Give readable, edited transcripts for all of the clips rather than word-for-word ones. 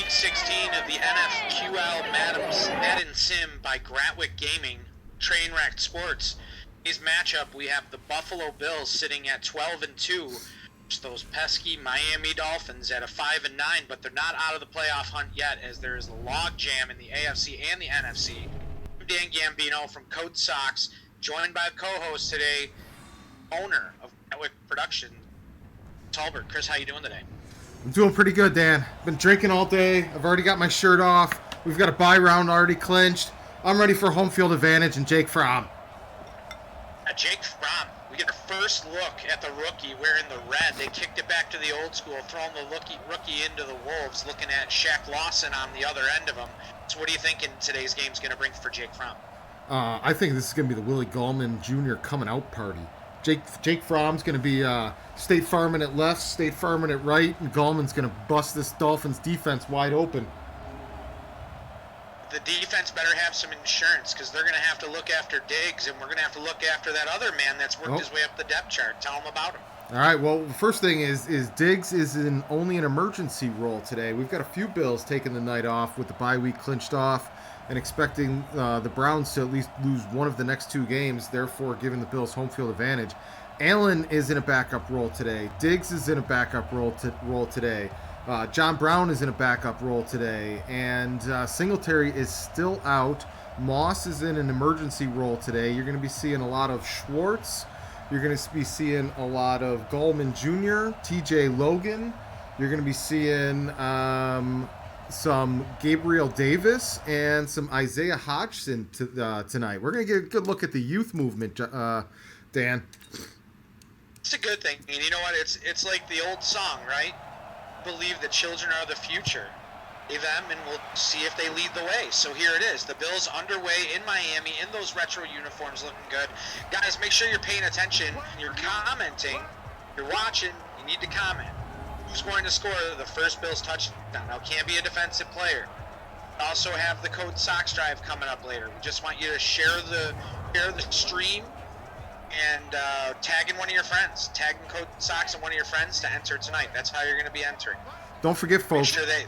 Week 16 of the NFQL Madden Sim by Gratwick Gaming, Trainwreck Sports. Today's matchup, we have the Buffalo Bills sitting at 12-2. Those pesky Miami Dolphins at a 5-9, but they're not out of the playoff hunt yet, as there is a log jam in the AFC and the NFC. I'm Dan Gambino from Code Sox, joined by the co-host today, owner of Gratwick Production, Talbert. Chris, how you doing today? I'm doing pretty good, Dan. Been drinking all day. I've already got my shirt off. We've got a bye round already clinched. I'm ready for home field advantage and Jake Fromm. Jake Fromm, we get a first look at the rookie wearing the red. They kicked it back to the old school, throwing the rookie into the Wolves, looking at Shaq Lawson on the other end of him. So what do you think today's game's going to bring for Jake Fromm? I think this is going to be the Willie Gallman Jr. coming out party. Jake Fromm's going to be State Farming at left, State Farming at right, and Gallman's going to bust this Dolphins defense wide open. The defense better have some insurance, because they're going to have to look after Diggs, and we're going to have to look after that other man that's worked his way up the depth chart. Tell him about him. All right, well, the first thing is Diggs is in only an emergency role today. We've got a few Bills taking the night off with the bye week clinched off and expecting the Browns to at least lose one of the next two games, therefore giving the Bills home field advantage. Allen is in a backup role today. Diggs is in a backup role today. John Brown is in a backup role today, and Singletary is still out. Moss is in an emergency role today. You're going to be seeing a lot of Schwartz. You're going to be seeing a lot of Gallman Jr., TJ Logan. You're going to be seeing some Gabriel Davis and some Isaiah Hodgson tonight. We're going to get a good look at the youth movement, Dan. It's a good thing. And you know what? It's like the old song, right? Believe the children are the future. Leave them, and we'll see if they lead the way. So here it is. The Bills underway in Miami in those retro uniforms, looking good. Guys, make sure you're paying attention. You're commenting. You're watching. You need to comment. Who's going to score the first Bills touchdown? Now, it can't be a defensive player. We also have the Code Sox Drive coming up later. We just want you to share the stream and tag in one of your friends. Tag in Code Sox and one of your friends to enter tonight. That's how you're going to be entering. Don't forget, folks. Make sure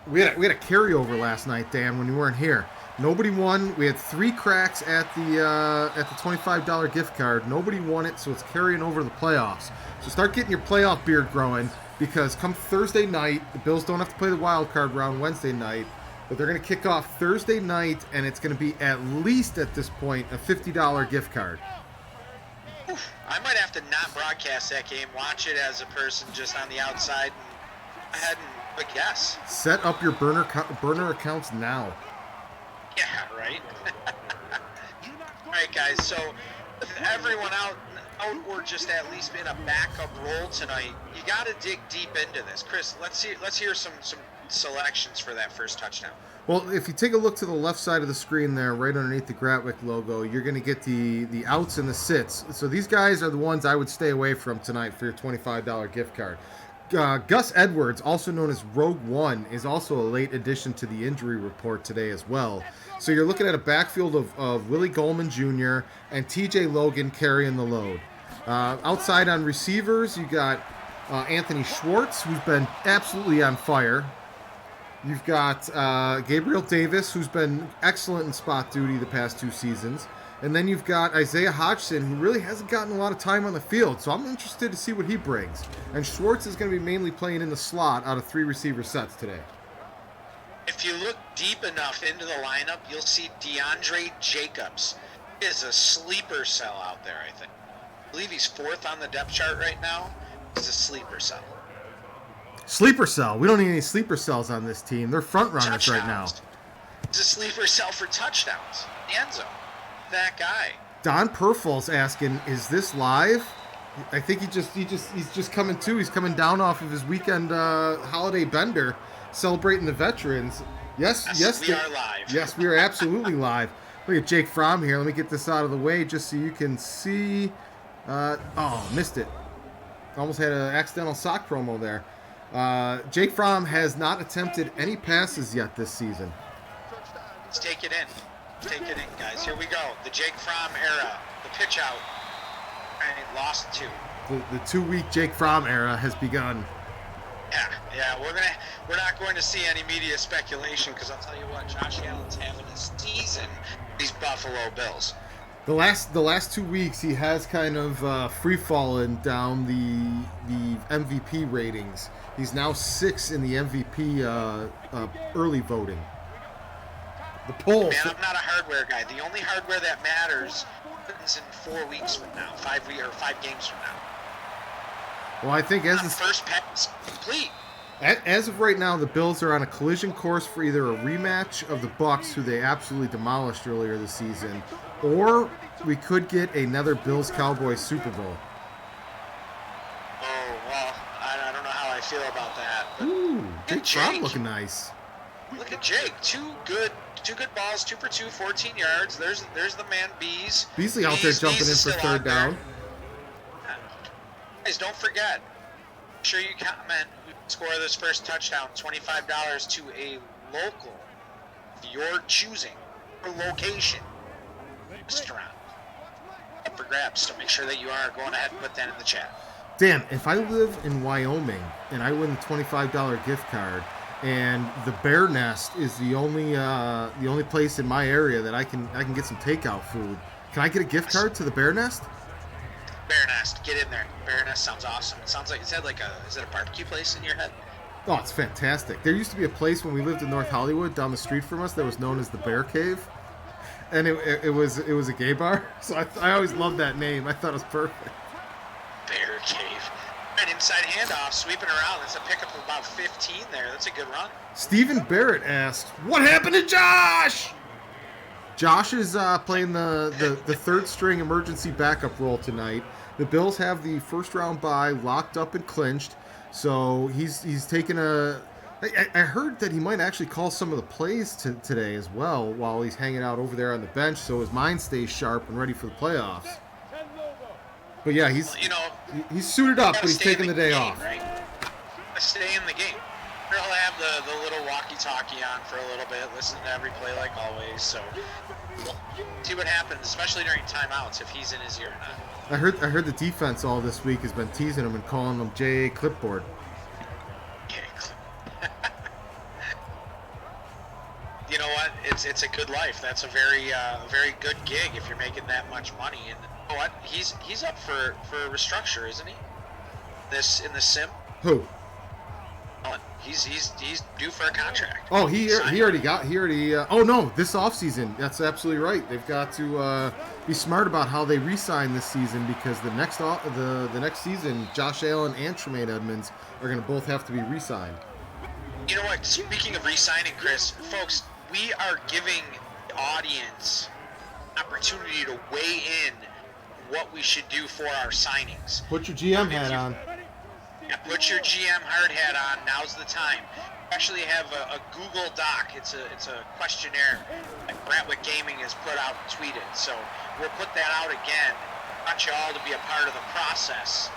we had a carryover last night, Dan, when you weren't here. Nobody won. We had 3 cracks at the $25 gift card. Nobody won it, so it's carrying over to the playoffs. So start getting your playoff beard growing, because come Thursday night, the Bills don't have to play the wild card round Wednesday night, but they're going to kick off Thursday night, and it's going to be at least at this point a $50 gift card. I might have to not broadcast that game, watch it as a person just on the outside, and go ahead and guess. Set up your burner accounts now. Yeah, right. All right, guys. So with everyone out or just at least in a backup role tonight, you got to dig deep into this. Chris, let's hear some selections for that first touchdown. Well, if you take a look to the left side of the screen there, right underneath the Gratwick logo, you're going to get the outs and the sits. So these guys are the ones I would stay away from tonight for your $25 gift card. Gus Edwards, also known as Rogue One, is also a late addition to the injury report today as well. So you're looking at a backfield of Willie Goldman Jr. and TJ Logan carrying the load. Outside on receivers, you got Anthony Schwartz, who's been absolutely on fire. You've got Gabriel Davis, who's been excellent in spot duty the past 2 seasons. And then you've got Isaiah Hodgson, who really hasn't gotten a lot of time on the field. So I'm interested to see what he brings. And Schwartz is going to be mainly playing in the slot out of 3 receiver sets today. If you look deep enough into the lineup, you'll see DeAndre Jacobs is a sleeper cell out there, I think. I believe he's 4th on the depth chart right now. He's a sleeper cell. Sleeper cell? We don't need any sleeper cells on this team. They're front runners right now. He's a sleeper cell for touchdowns. The end zone. That guy. Don Purfall's asking, is this live? I think he's just coming to. He's coming down off of his weekend holiday bender, celebrating the veterans. Yes, we are live. Yes, we are absolutely live. Look at Jake Fromm here. Let me get this out of the way just so you can see. Missed it. Almost had an accidental sock promo there. Jake Fromm has not attempted any passes yet this season. Let's take it in. Take it in, guys. Here we go. The Jake Fromm era. The pitch out. And lost 2. The 2-week Jake Fromm era has begun. Yeah. We're not going to see any media speculation, because I'll tell you what, Josh Allen's having a season. These Buffalo Bills. The last 2 weeks, he has kind of free fallen down the MVP ratings. He's now 6 in the MVP early voting. The poll. Man, I'm not a hardware guy. The only hardware that matters is in 4 weeks from now, 5 games from now. Well, I think as the first pass complete. As of right now, the Bills are on a collision course for either a rematch of the Bucs, who they absolutely demolished earlier this season, or we could get another Bills-Cowboys Super Bowl. Oh, well, I don't know how I feel about that. But ooh, Jake Fromm looking nice. Look at Jake. Two good balls, 2 for 2, 14 yards. There's the man, Beasley out there jumping in for 3rd down. Guys, don't forget. Make sure you comment who score this first touchdown. $25 to a local of your choosing or location restaurant up for grabs. So make sure that you are going ahead and put that in the chat. Dan, if I live in Wyoming and I win the $25 gift card, and the Bear Nest is the only place in my area that I can get some takeout food, can I get a gift card to the Bear Nest? Bear Nest, get in there. Bear Nest sounds awesome. It sounds like, is it a barbecue place in your head? Oh, it's fantastic. There used to be a place when we lived in North Hollywood down the street from us that was known as the Bear Cave, and it was a gay bar. So I always loved that name. I thought it was perfect. Bear Cave. And inside handoff, sweeping around. That's a pickup of about 15 there. That's a good run. Stephen Barrett asked, "What happened to Josh?" Josh is playing the third string emergency backup role tonight. The Bills have the first round bye locked up and clinched, so he's taking a. I heard that he might actually call some of the plays today as well while he's hanging out over there on the bench, so his mind stays sharp and ready for the playoffs. But yeah, he's suited up, but he's taking the day off. Right? Stay in the game. He'll have the little walkie-talkie on for a little bit, listen to every play like always. So we'll see what happens, especially during timeouts, if he's in his ear or not. I heard the defense all this week has been teasing him and calling him J.A. Clipboard. You know what? It's a good life. That's a very good gig if you're making that much money. And you know what? He's up for a restructure, isn't he? In the sim. Who? He's due for a contract. Oh, he already. Oh no, this offseason. That's absolutely right. They've got to be smart about how they re-sign this season because the next season, Josh Allen and Tremaine Edmonds are going to both have to be re-signed. You know what? Speaking of re-signing, Chris, folks, we are giving the audience opportunity to weigh in what we should do for our signings. Put your GM hat on. Yeah, put your GM hard hat on. Now's the time. We actually have a Google Doc. It's a questionnaire that Grantwick Gaming has put out and tweeted. So we'll put that out again. I want you all to be a part of the process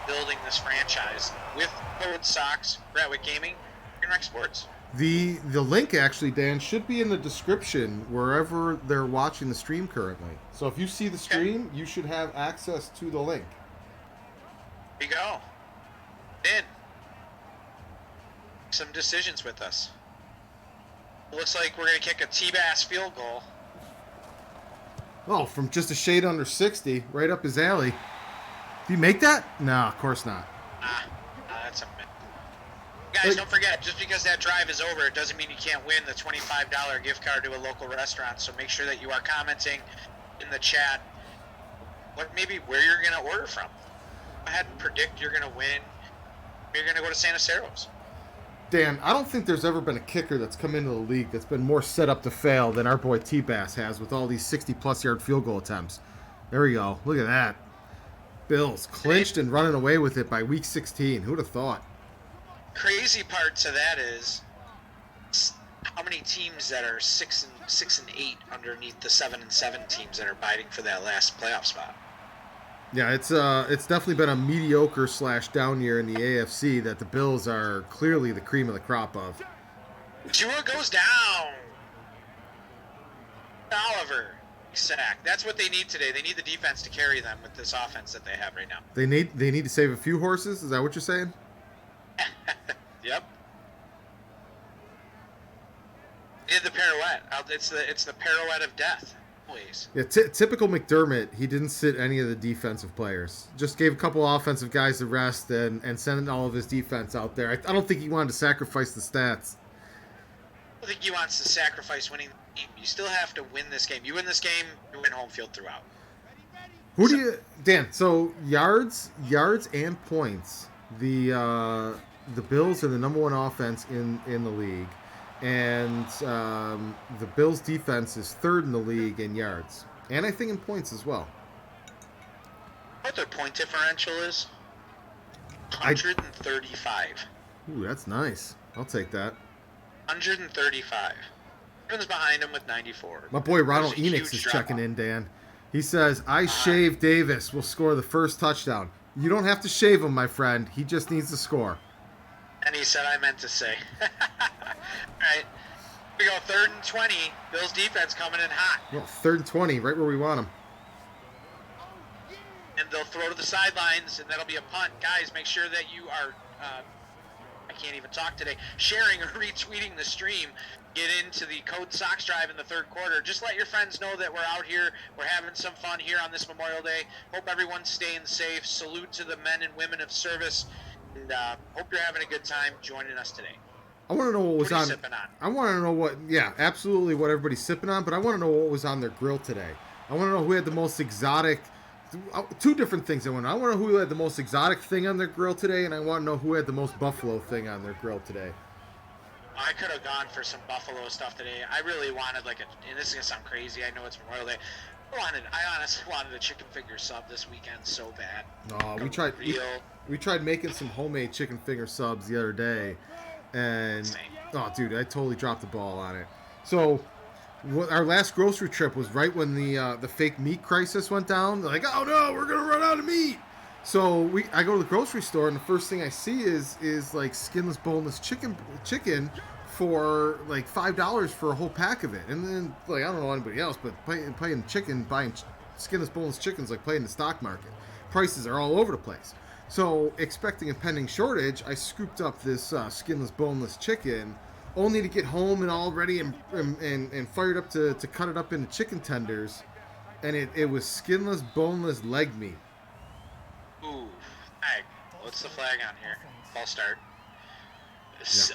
building this franchise with Code Sox, Grantwick Gaming, Trainwreck Sports. The link actually, Dan, should be in the description wherever they're watching the stream currently. So if you see the stream, you should have access to the link. There you go. In. Some decisions with us. Looks like we're going to kick a T-Bass field goal. Oh, from just a shade under 60, right up his alley. Did he make that? No, of course not. That's a myth. Guys, don't forget, just because that drive is over, it doesn't mean you can't win the $25 gift card to a local restaurant. So make sure that you are commenting in the chat maybe where you're going to order from. Go ahead and predict you're going to win. You're going to go to Santa Cero's. Dan, I don't think there's ever been a kicker that's come into the league that's been more set up to fail than our boy T-Bass has with all these 60-plus yard field goal attempts. There we go. Look at that. Bills clinched and running away with it by week 16. Who'd have thought? Crazy part to that is how many teams that are 6 and 8 underneath the 7 and 7 teams that are biting for that last playoff spot. Yeah, it's definitely been a mediocre / down year in the AFC that the Bills are clearly the cream of the crop of. Tua goes down. Oliver sack. That's what they need today. They need the defense to carry them with this offense that they have right now. They need to save a few horses. Is that what you're saying? Yep. Did the pirouette. It's the pirouette of death. Yeah, typical McDermott. He didn't sit any of the defensive players. Just gave a couple offensive guys the rest and sent all of his defense out there. I don't think he wanted to sacrifice the stats. I don't think he wants to sacrifice winning the game. You still have to win this game. You win this game, you win home field throughout. Dan? So yards and points. The Bills are the number one offense in the league. And the Bills' defense is third in the league in yards. And I think in points as well. What their point differential is? 135. Ooh, that's nice. I'll take that. 135. Everyone's behind him with 94. My boy Ronald Enix is checking in, Dan. He says, I shave Davis will score the first touchdown. You don't have to shave him, my friend. He just needs to score. And he said I meant to say. Alright. We go 3rd and 20. Bills defense coming in hot. Well, 3rd and 20, right where we want him. And they'll throw to the sidelines, and that'll be a punt. Guys, make sure that you are, I can't even talk today, sharing or retweeting the stream. Get into the Code Sox Drive in the 3rd quarter. Just let your friends know that we're out here. We're having some fun here on this Memorial Day. Hope everyone's staying safe. Salute to the men and women of service. And hope you're having a good time joining us today. I want to know what was on. Sipping on. I want to know absolutely what everybody's sipping on, but I want to know what was on their grill today. I want to know who had the most exotic two different things I want to know. I want to know who had the most exotic thing on their grill today, and I want to know who had the most buffalo thing on their grill today. I could have gone for some buffalo stuff today. I really wanted and this is gonna sound crazy. I know it's Memorial Day. I honestly wanted a chicken finger sub this weekend so bad. Oh, we tried making some homemade chicken finger subs the other day, and oh, dude, I totally dropped the ball on it. So, our last grocery trip was right when the fake meat crisis went down. They're like, oh no, we're gonna run out of meat. So I go to the grocery store, and the first thing I see is like skinless, boneless chicken for like $5 for a whole pack of it. And then, like, I don't know anybody else, but buying skinless, boneless chickens like playing the stock market. Prices are all over the place. So, expecting a pending shortage, I scooped up this skinless, boneless chicken, only to get home and all ready and fired up to cut it up into chicken tenders. And it was skinless, boneless leg meat. Ooh, flag. What's the flag on here? False start.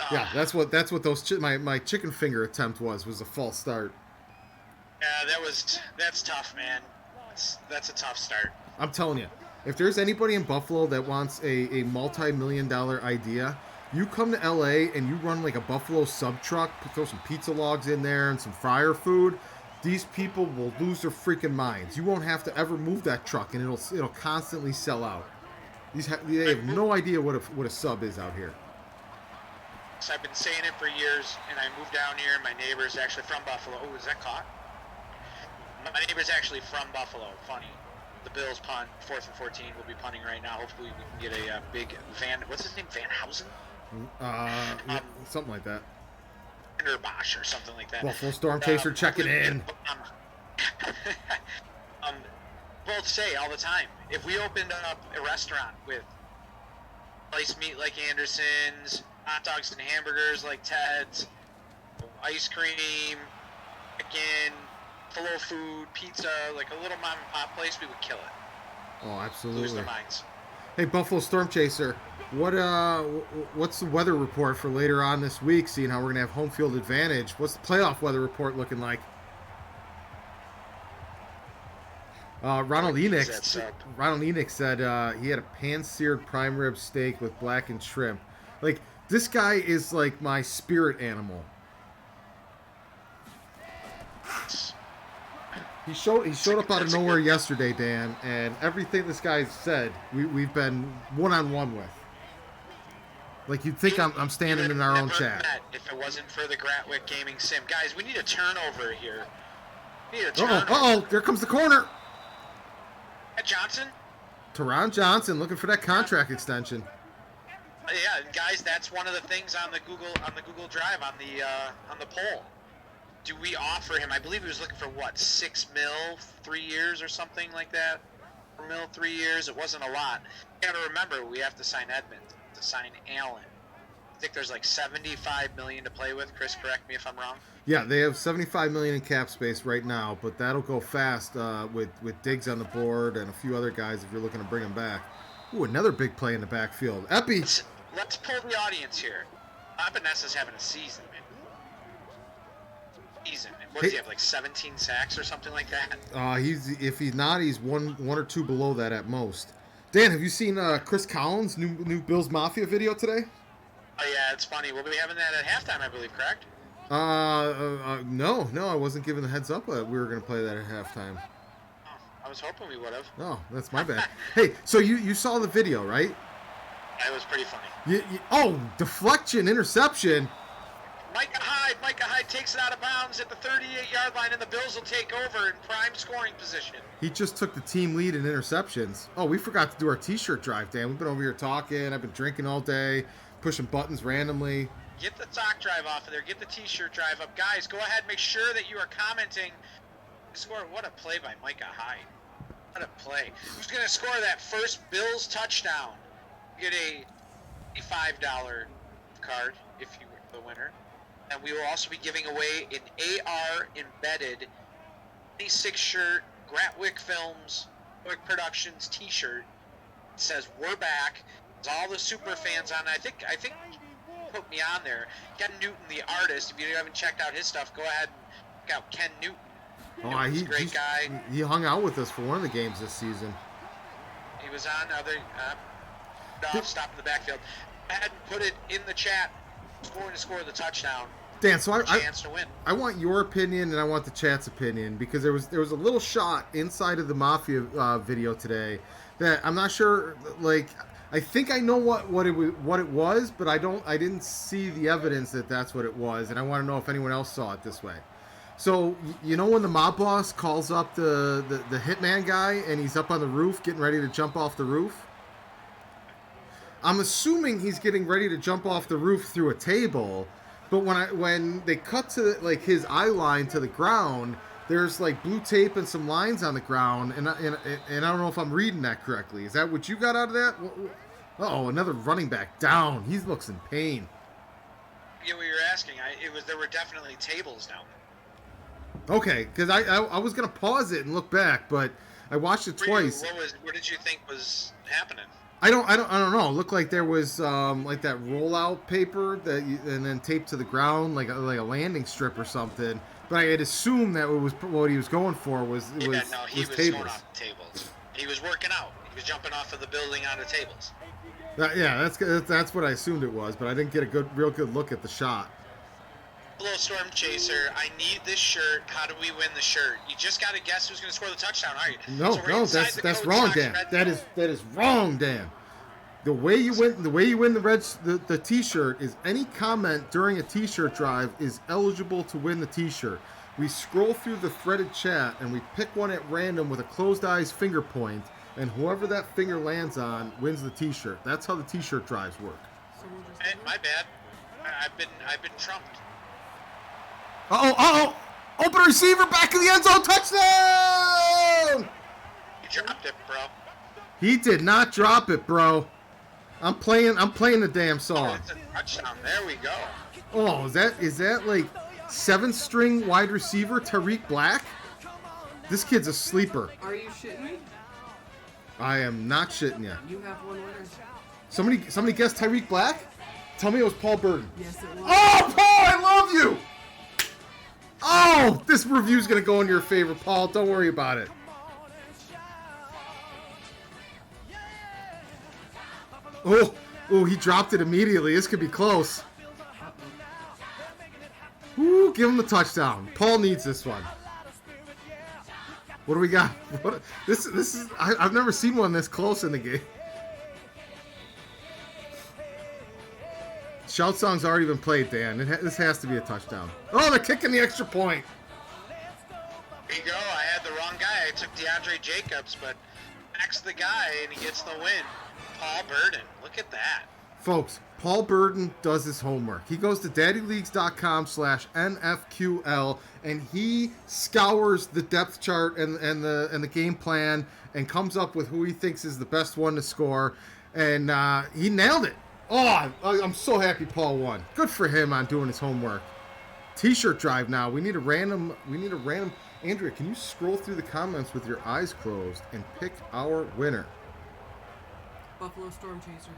Yeah, that's what those my chicken finger attempt was a false start. Yeah, that's tough, man. That's a tough start. I'm telling you, if there's anybody in Buffalo that wants a multi-million-dollar idea, you come to LA and you run like a Buffalo sub truck, throw some pizza logs in there and some fryer food. These people will lose their freaking minds. You won't have to ever move that truck, and it'll constantly sell out. They have no idea what a sub is out here. So I've been saying it for years, and I moved down here. My neighbor's actually from Buffalo. Oh, is that caught? My neighbor's actually from Buffalo. Funny. The Bills punt, 4th and 14. We'll be punting right now. Hopefully we can get a big what's his name? Van Housen? Something like that. Bosch or something like that. Buffalo Storm Chaser checking in. Both say all the time, if we opened up a restaurant with sliced meat like Anderson's, hot dogs and hamburgers like Ted's, ice cream, chicken, full food, pizza, like a little mom and pop place, we would kill it. Oh, absolutely. Lose their minds. Hey, Buffalo Storm Chaser, what's the weather report for later on this week? Seeing how we're gonna have home field advantage, what's the playoff weather report looking like? Ronald Enoch said he had a pan-seared prime rib steak with blackened shrimp. Like, this guy is like my spirit animal. He showed up out of nowhere yesterday, Dan, and everything this guy said, we've been one-on-one with. Like, you'd think I'm standing in our own chat. If it wasn't for the Gratwick Gaming Sim. Guys, we need a turnover here. There comes the corner. Johnson? Teron Johnson looking for that contract extension. Yeah, guys, that's one of the things on the Google Drive on the poll. Do we offer him? I believe he was looking for what, $6 million, 3 years or something like that. $4 million, 3 years. It wasn't a lot. You got to remember, we have to sign Edmonds, to sign Allen. I think there's like $75 million to play with. Chris, correct me if I'm wrong. Yeah, they have $75 million in cap space right now, but that'll go fast with Diggs on the board and a few other guys if you're looking to bring them back. Ooh, another big play in the backfield. Epi. Let's pull the audience here. Epenessa's having a season, man. What does he have, like 17 sacks or something like that? If he's not, he's one or two below that at most. Dan, have you seen Chris Collins' new Bills Mafia video today? Oh yeah, it's funny. We'll be having that at halftime, I believe, correct? No, I wasn't given the heads up that we were going to play that at halftime. Oh, I was hoping we would have. Oh, that's my bad. Hey, so you saw the video, right? It was pretty funny. Deflection, interception. Micah Hyde takes it out of bounds at the 38-yard line, and the Bills will take over in prime scoring position. He just took the team lead in interceptions. Oh, we forgot to do our T-shirt drive, Dan. We've been over here talking. I've been drinking all day, pushing buttons randomly. Get the sock drive off of there. Get the T-shirt drive up. Guys, go ahead. Make sure that you are commenting. Score. What a play by Micah Hyde. What a play. Who's going to score that first Bills touchdown? Get a $5 card if you were the winner. And we will also be giving away an AR embedded 26 shirt Gratwick Films Gratwick Productions T-shirt. It says "We're back." It's all the super fans on. I think put me on there. Ken Newton, the artist. If you haven't checked out his stuff, go ahead and check out Ken Newton. Oh, he's a great guy. He hung out with us for one of the games this season. He was on other stop in the backfield. I hadn't put it in the chat. Scoring to score the touchdown. Dan, so Chance to win. I want your opinion and I want the chat's opinion because there was a little shot inside of the Mafia video today that I'm not sure. Like, I think I know what it was, but I didn't see the evidence that that's what it was, and I want to know if anyone else saw it this way. So you know when the mob boss calls up the hitman guy and he's up on the roof getting ready to jump off the roof? I'm assuming he's getting ready to jump off the roof through a table, but when they cut to like his eye line to the ground, there's like blue tape and some lines on the ground, and I don't know if I'm reading that correctly. Is that what you got out of that? Oh, another running back down. He looks in pain. Yeah, what you're asking, there were definitely tables down. Okay, because I was gonna pause it and look back, but I watched it twice. What did you think was happening? I don't know. It looked like there was like that rollout paper and then taped to the ground like a landing strip or something. But I had assumed that what he was going for was he was tables. going off the tables. He was working out. He was jumping off of the building onto tables. Yeah, that's what I assumed it was, but I didn't get a real good look at the shot. Hello, Storm Chaser. I need this shirt. How do we win the shirt? You just got to guess who's going to score the touchdown, all right? No, that's wrong, Dan. That is wrong, Dan. The way you win the T-shirt is any comment during a T-shirt drive is eligible to win the T-shirt. We scroll through the threaded chat and we pick one at random with a closed eyes finger point, and whoever that finger lands on wins the T-shirt. That's how the T-shirt drives work. Hey, my bad. I've been trumped. Open receiver, back in the end zone, touchdown! You dropped it, bro. He did not drop it, bro. I'm playing the damn song. Oh, it's a touchdown. There we go. Oh, is that like 7-string wide receiver Tariq Black? This kid's a sleeper. Are you shitting me? I am not shitting you. You have one winner. Somebody guessed Tariq Black? Tell me it was Paul Burton. Yes, it was. Oh, Paul, I love you! Oh, this review's going to go in your favor, Paul. Don't worry about it. Oh, he dropped it immediately. This could be close. Ooh, give him the touchdown. Paul needs this one. What do we got? This is I've never seen one this close in the game. Shout song's already been played, Dan. This has to be a touchdown. Oh, they're kicking the extra point. There you go. I had the wrong guy. I took DeAndre Jacobs, but Max the guy, and he gets the win. Paul Burton. Look at that. Folks, Paul Burton does his homework. He goes to daddyleagues.com/NFQL, and he scours the depth chart and the game plan and comes up with who he thinks is the best one to score. And he nailed it. Oh, I'm so happy Paul won. Good for him on doing his homework. T-shirt drive now. We need a random. Andrea, can you scroll through the comments with your eyes closed and pick our winner? Buffalo Storm Chaser.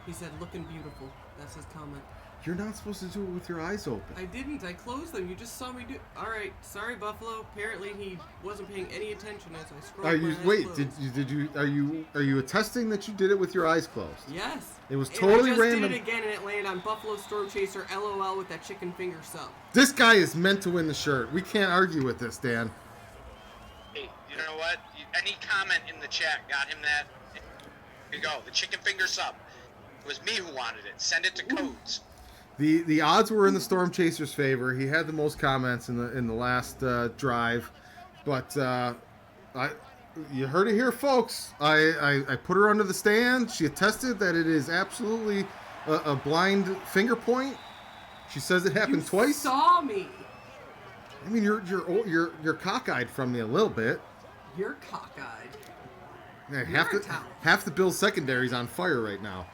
He said, looking beautiful. That's his comment. You're not supposed to do it with your eyes open. I didn't. I closed them. You just saw me do. All right. Sorry, Buffalo. Apparently, he wasn't paying any attention as I scrolled. Are you attesting that you did it with your eyes closed? Yes. It was totally and I just random. did it again, and it landed on Buffalo Storm Chaser. LOL with that chicken finger sub. This guy is meant to win the shirt. We can't argue with this, Dan. Hey, you know what? Any comment in the chat got him that. Here you go. The chicken finger sub. It was me who wanted it. Send it to codes. The odds were in the Storm Chaser's favor. He had the most comments in the last drive, but you heard it here, folks. I put her under the stand. She attested that it is absolutely a blind finger point. She says it happened twice. You saw me. I mean, you're cockeyed from me a little bit. You're cockeyed. Yeah, half the Bills secondary's on fire right now.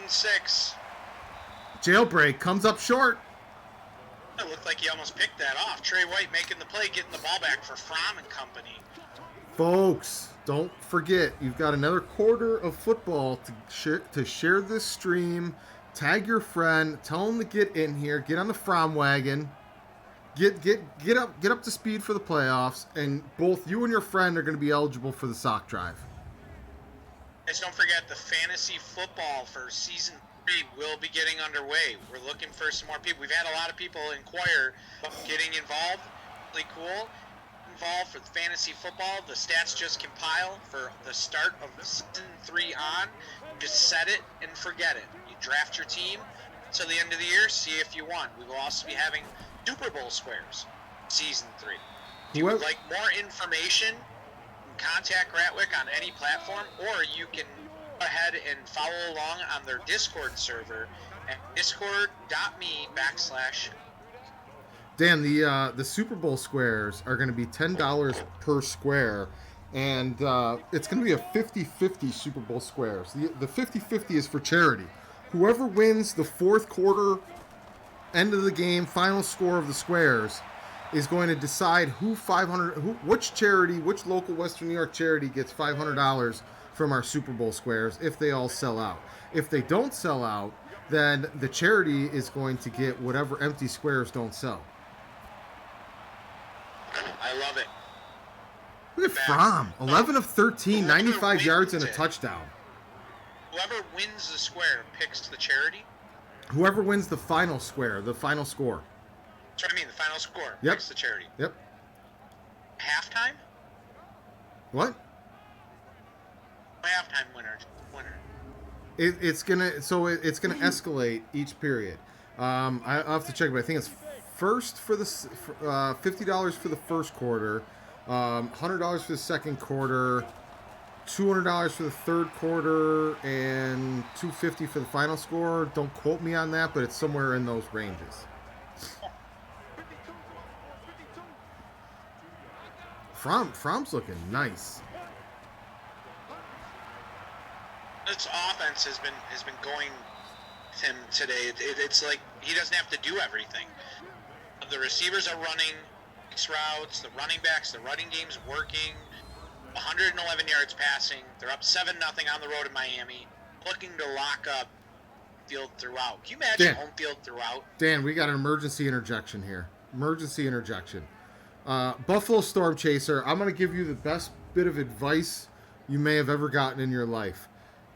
6. Jailbreak comes up short. It looked like he almost picked that off. Trey White making the play, getting the ball back for Fromm and company. Folks, don't forget, you've got another quarter of football to share this stream. Tag your friend. Tell him to get in here. Get on the Fromm wagon. Get up to speed for the playoffs, and both you and your friend are going to be eligible for the sock drive. Guys, don't forget the fantasy football for season 3 will be getting underway. We're looking for some more people. We've had a lot of people inquire about getting involved. Really cool. Involved for fantasy football. The stats just compile for the start of season 3 on. Just set it and forget it. You draft your team till the end of the year, see if you won. We will also be having Super Bowl squares season 3. If you would like more information, contact Gratwick on any platform, or you can go ahead and follow along on their Discord server at discord.me/. Dan, the Super Bowl squares are going to be $10 per square, and it's going to be a 50-50 Super Bowl squares. The 50-50 is for charity. Whoever wins the fourth quarter, end of the game, final score of the squares is going to decide which local Western New York charity gets $500 from our Super Bowl squares if they all sell out. If they don't sell out, then the charity is going to get whatever empty squares don't sell. I love it. Look at Fromm, 11 of 13, 95 yards and a touchdown. Whoever wins the square picks the charity? Whoever wins the final square, the final score. That's what I mean, the final score picks the charity. Yep. Halftime? What? Halftime winner. It's gonna escalate each period. I'll have to check, but I think it's first for the $50 for the first quarter, $100 for the second quarter, $200 for the third quarter, and $250 for the final score. Don't quote me on that, but it's somewhere in those ranges. Fromm's looking nice. This offense has been going with him today. It's like he doesn't have to do everything. The receivers are running routes, the running backs, the running game's working. 111 yards passing. They're up 7-0 on the road in Miami. Looking to lock up field throughout. Can you imagine home field throughout? Dan, we got an emergency interjection here. Buffalo Storm Chaser, I'm going to give you the best bit of advice you may have ever gotten in your life.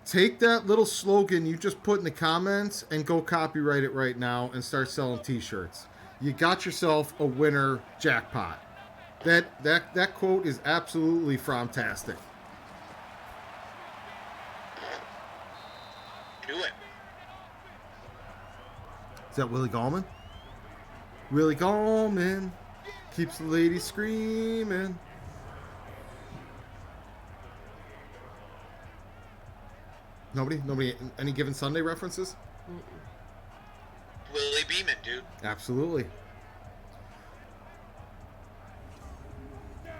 Take that little slogan you just put in the comments and go copyright it right now and start selling t-shirts. You got yourself a winner jackpot. That quote is absolutely fantastic. Do it. Is that Willie Gallman? Willie Gallman keeps the ladies screaming. Nobody. Any Given Sunday references? Willie Beeman, dude. Absolutely.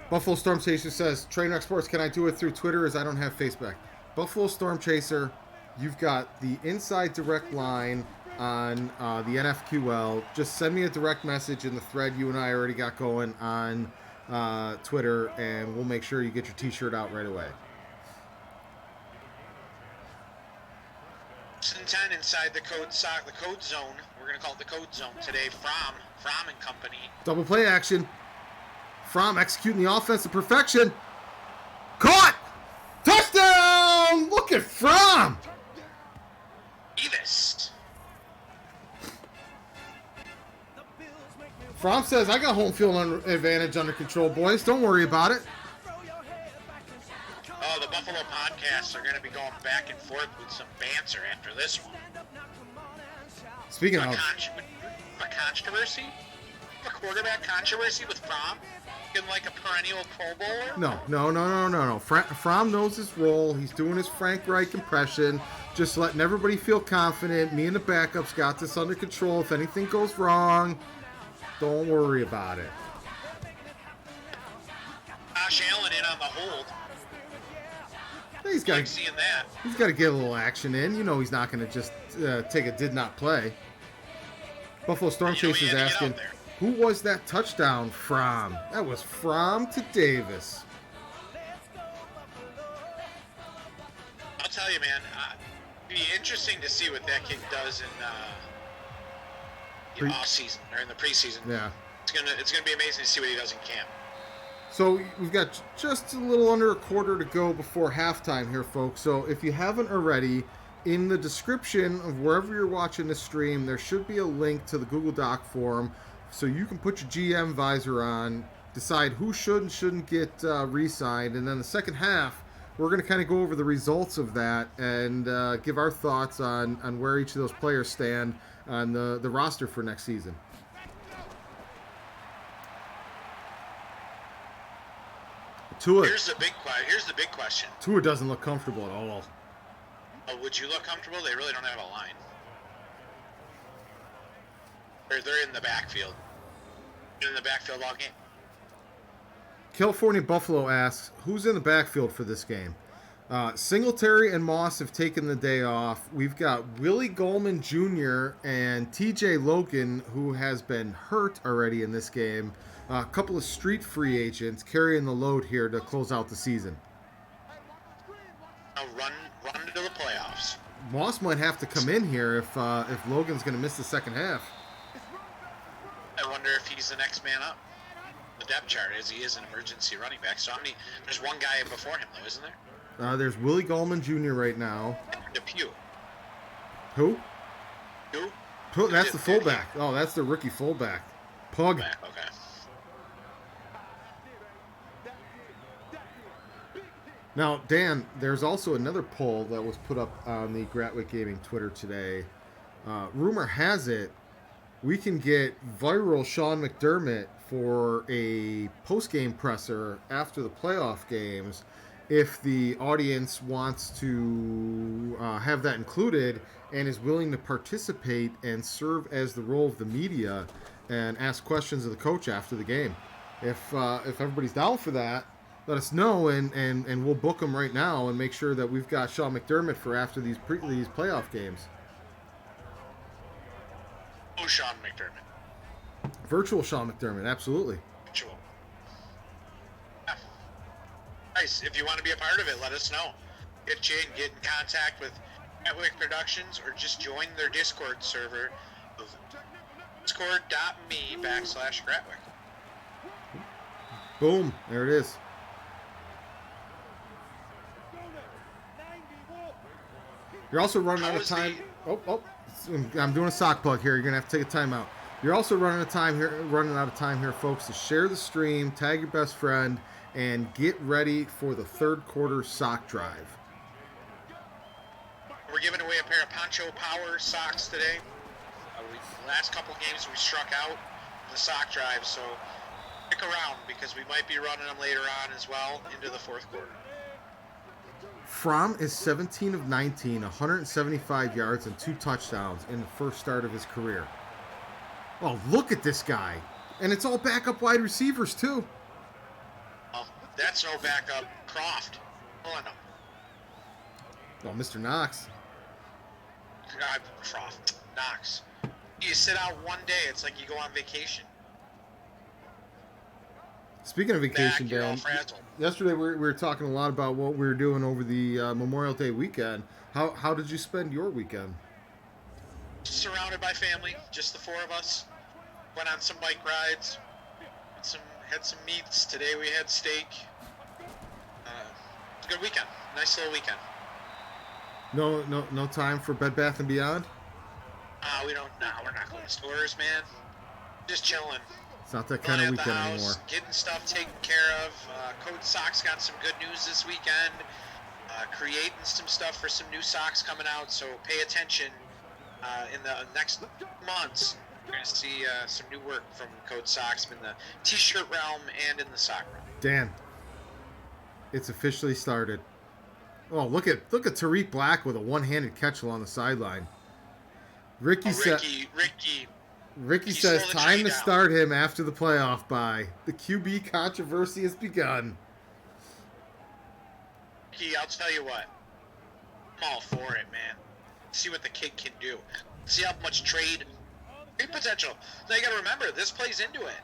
Buffalo Storm Chaser says, Trainwreck Sports, can I do it through Twitter as I don't have Facebook? Buffalo Storm Chaser, you've got the inside direct line on the NFQL. Just send me a direct message in the thread you and I already got going on Twitter, and we'll make sure you get your t-shirt out right away. 10 inside the code zone. We're going to call it the code zone today. Fromm and company. Double play action. Fromm executing the offense to perfection. Caught! Touchdown! Look at Fromm! Davis. Fromm says, I got home field advantage under control, boys. Don't worry about it. Oh, the Buffalo podcasts are going to be going back and forth with some banter after this one. Speaking of... A controversy? A quarterback controversy with Fromm? Looking like a perennial Pro Bowler? No. Fromm knows his role. He's doing his Frank Reich impression. Just letting everybody feel confident. Me and the backups got this under control. If anything goes wrong, don't worry about it. Josh Allen in on the hold. He's got seeing that. He's got to get a little action in. You know he's not going to just take a did not play. Buffalo Storm Chasers asking, who was that touchdown from? That was Fromm to Davis. I'll tell you, man. It'd be interesting to see what that kid does in off season or in the preseason. Yeah. It's gonna be amazing to see what he does in camp. So we've got just a little under a quarter to go before halftime here, folks. So if you haven't already, in the description of wherever you're watching this stream, there should be a link to the Google Doc form, so you can put your GM visor on, decide who should and shouldn't get re-signed, and then the second half, we're going to kind of go over the results of that and give our thoughts on where each of those players stand on the roster for next season. Tua. Here's the big question. Tua doesn't look comfortable at all. Oh, would you look comfortable? They really don't have a line. They're in the backfield. In the backfield all game. California Buffalo asks, who's in the backfield for this game? Singletary and Moss have taken the day off. We've got Willie Goldman Jr. and TJ Logan, who has been hurt already in this game. A couple of street free agents carrying the load here to close out the season. Now run to the playoffs. Moss might have to come in here if Logan's going to miss the second half. I wonder if he's the next man up. The depth chart is he is an emergency running back. So there's one guy before him though, isn't there? There's Willie Goldman Jr. right now. Depew. Who? Who? That's the fullback. Oh, that's the rookie fullback. Pug. Okay. Now, Dan, there's also another poll that was put up on the Gratwick Gaming Twitter today. Rumor has it we can get viral Sean McDermott for a post-game presser after the playoff games if the audience wants to have that included and is willing to participate and serve as the role of the media and ask questions of the coach after the game. If everybody's down for that, let us know, and we'll book them right now and make sure that we've got Sean McDermott for after these playoff games. Oh, Sean McDermott. Virtual Sean McDermott, absolutely. Virtual. Yeah. Nice. If you want to be a part of it, let us know. Get in contact with Gratwick Productions or just join their Discord server of discord.me/Gratwick. Boom. There it is. You're also running out of time. I'm doing a sock plug here. You're gonna have to take a timeout. You're also running out of time here, folks, to share the stream, tag your best friend, and get ready for the third quarter sock drive. We're giving away a pair of Poncho Power socks today. Last couple games we struck out the sock drive, so stick around because we might be running them later on as well into the fourth quarter. Fromm is 17 of 19, 175 yards and 2 touchdowns in the first start of his career. Oh, look at this guy. And it's all backup wide receivers, too. Oh, that's no backup. Croft. Oh, no. Oh, Mr. Knox. Croft. Knox. You sit out one day, it's like you go on vacation. Speaking of vacation, Dan, yesterday we were talking a lot about what we were doing over the Memorial Day weekend. How did you spend your weekend? Surrounded by family, just the four of us. Went on some bike rides, had some meats. Today we had steak. It's a good weekend. Nice little weekend. No time for Bed Bath & Beyond? We're not going to stores, man. Just chilling. It's not that kind of weekend anymore. Getting stuff taken care of. Code Socks got some good news this weekend. Creating some stuff for some new socks coming out, so pay attention. In the next months, you're going to see some new work from Code Socks in the t-shirt realm and in the sock realm. Dan, it's officially started. Oh, look at Tariq Black with a one-handed catch along the sideline. Ricky says time to start him after the playoff bye. The QB controversy has begun. Ricky, I'll tell you what. I'm all for it, man. See what the kid can do. See how much trade potential. Now you got to remember, this plays into it.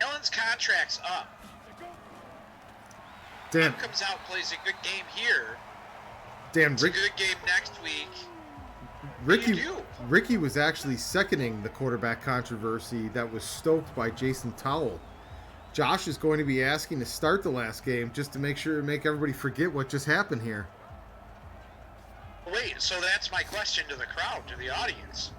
Allen's contract's up. Dan comes out, plays a good game here. Dan, it's a good game next week. What do you do? Ricky was actually seconding the quarterback controversy that was stoked by Jason Towell. Josh is going to be asking to start the last game just to make everybody forget what just happened here. Wait, so that's my question to the crowd, to the audience,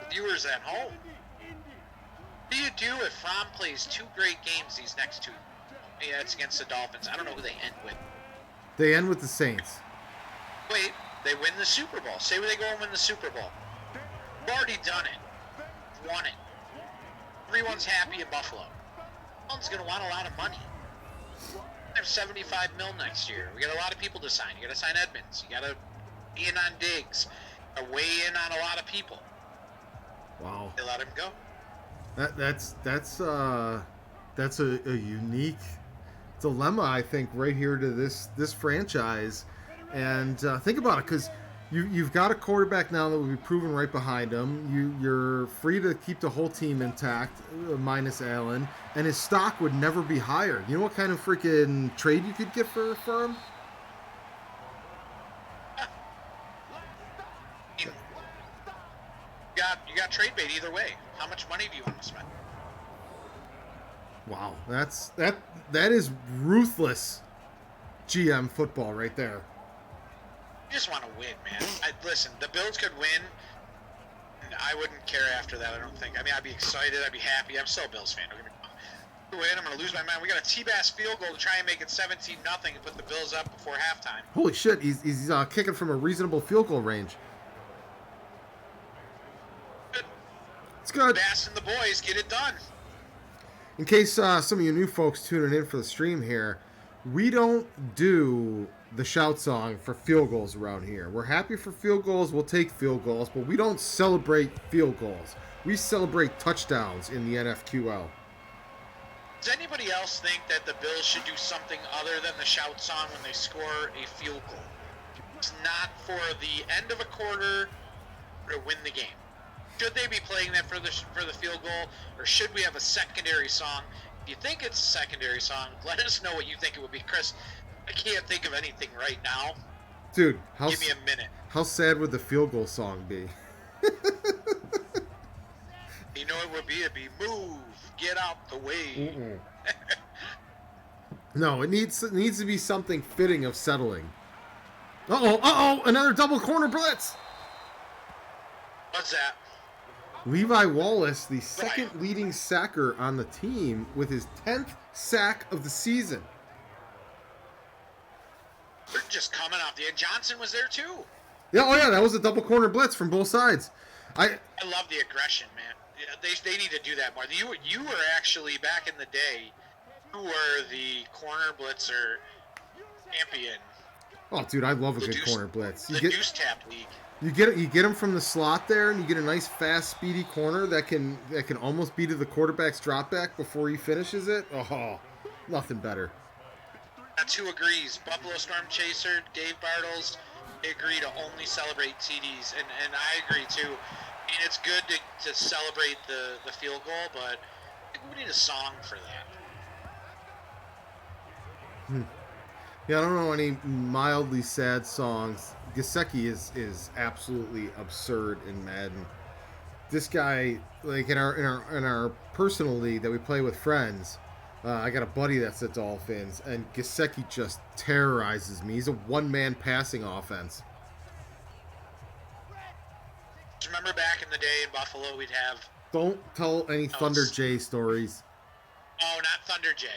the viewers at home. What do you do if Fromm plays 2 great games these next 2? Yeah, it's against the Dolphins. I don't know who they end with. They end with the Saints. Wait, they win the Super Bowl. Say they go and win the Super Bowl. We've already done it. Won it. Everyone's happy in Buffalo. Someone's going to want a lot of money. We have $75 million next year. We got a lot of people to sign. You got to sign Edmonds. You got to weigh in on Diggs. Weigh in on a lot of people. Wow. They let him go. That's a unique dilemma, I think, right here to this franchise. And think about it, because you've got a quarterback now that will be proven right behind him. You're free to keep the whole team intact, minus Allen, and his stock would never be higher. You know what kind of freaking trade you could get for him? You got trade bait either way. How much money do you want to spend? Wow, that is ruthless GM football right there. You just want to win, man. Listen, the Bills could win. I wouldn't care after that, I don't think. I mean, I'd be excited. I'd be happy. I'm still a Bills fan. Don't get me wrong. Win, I'm going to lose my mind. We got a T-Bass field goal to try and make it 17-0 and put the Bills up before halftime. Holy shit, he's kicking from a reasonable field goal range. Good. It's good. Bass and the boys, get it done. In case some of you new folks tuning in for the stream here, we don't do the shout song for field goals around here. We're happy for field goals. We'll take field goals, but we don't celebrate field goals. We celebrate touchdowns in the NFQL. Does anybody else think that the Bills should do something other than the shout song when they score a field goal? It's not for the end of a quarter to win the game. Should they be playing that for the field goal, or should we have a secondary song? If you think it's a secondary song, let us know what you think it would be. Chris, I can't think of anything right now. Dude, give me a minute. How sad would the field goal song be? You know it would be? It'd be move, get out the way. No, it needs to be something fitting of settling. Uh-oh, another double corner blitz. What's that? Levi Wallace, the second leading sacker on the team, with his 10th sack of the season. They're just coming off the end. Johnson was there too. Yeah, that was a double corner blitz from both sides. I love the aggression, man. They need to do that more. You were actually, back in the day, you were the corner blitzer champion. Oh, dude, I love a good corner blitz. Deuce tap league. You get him from the slot there, and you get a nice, fast, speedy corner that can almost be to the quarterback's drop back before he finishes it. Oh, nothing better. That's who agrees. Buffalo Storm Chaser, Dave Bartles, they agree to only celebrate TDs, and I agree too. I mean, it's good to celebrate the field goal, but I think we need a song for that. Yeah, I don't know any mildly sad songs. Gesicki is absolutely absurd in Madden. This guy, like in our personal league that we play with friends, I got a buddy that's the Dolphins, and Gesicki just terrorizes me. He's a one-man passing offense. Remember back in the day in Buffalo, we'd have... Don't tell any Thunder J stories. Oh, not Thunder J.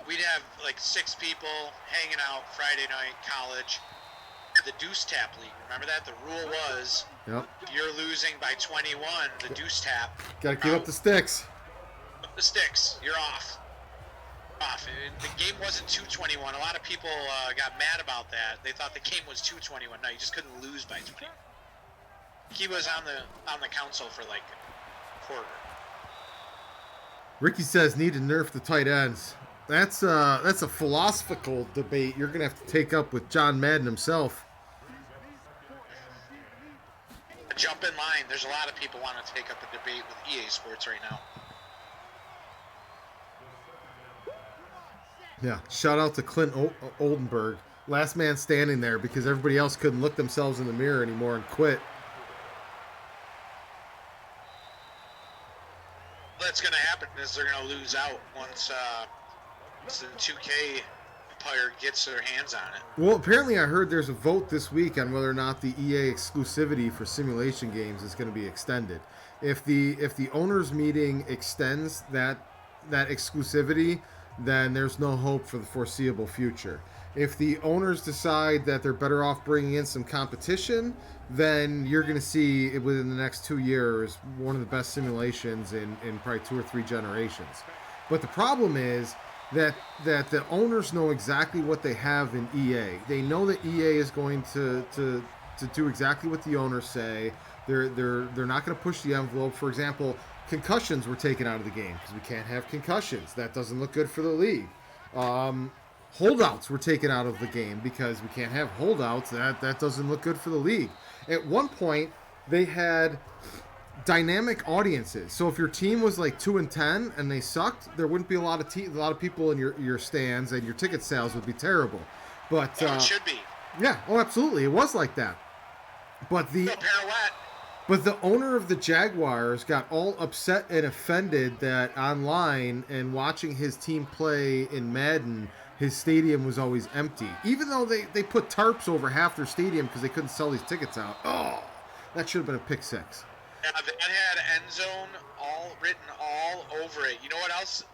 We'd have like 6 people hanging out Friday night, college. The Deuce Tap League. Remember that? The rule was, yep, if you're losing by 21, the Deuce Tap. Gotta give up the sticks. The sticks. You're off. And the game wasn't 221. A lot of people got mad about that. They thought the game was 221. No, you just couldn't lose by 20. He was on the council for like a quarter. Ricky says need to nerf the tight ends. That's a philosophical debate you're gonna have to take up with John Madden himself. Jump in line. There's a lot of people wanting to take up a debate with EA Sports right now. Yeah, shout out to Clint Oldenburg. last man standing there because everybody else couldn't look themselves in the mirror anymore and quit. What's going to happen is they're going to lose out once the 2K empire gets their hands on it. Well, apparently I heard there's a vote this week on whether or not the EA exclusivity for simulation games is going to be extended. If the owners meeting extends that exclusivity, then there's no hope for the foreseeable future. If the owners decide that they're better off bringing in some competition, then you're going to see within the next 2 years one of the best simulations in probably 2 or 3 generations. But the problem is that the owners know exactly what they have in EA. They know that EA is going to do exactly what the owners say. They're not going to push the envelope. For example, concussions were taken out of the game because we can't have concussions. That doesn't look good for the league. Holdouts were taken out of the game because we can't have holdouts. That doesn't look good for the league. At one point, they had dynamic audiences. So if your team was like 2-10 and they sucked, there wouldn't be a lot of people in your stands, and your ticket sales would be terrible. But it should be. Yeah. Oh, absolutely. It was like that. But the pirouette. But the owner of the Jaguars got all upset and offended that online and watching his team play in Madden, his stadium was always empty. Even though they put tarps over half their stadium because they couldn't sell these tickets out. Oh, that should have been a pick six. Yeah, that had end zone written all over it. You know what else?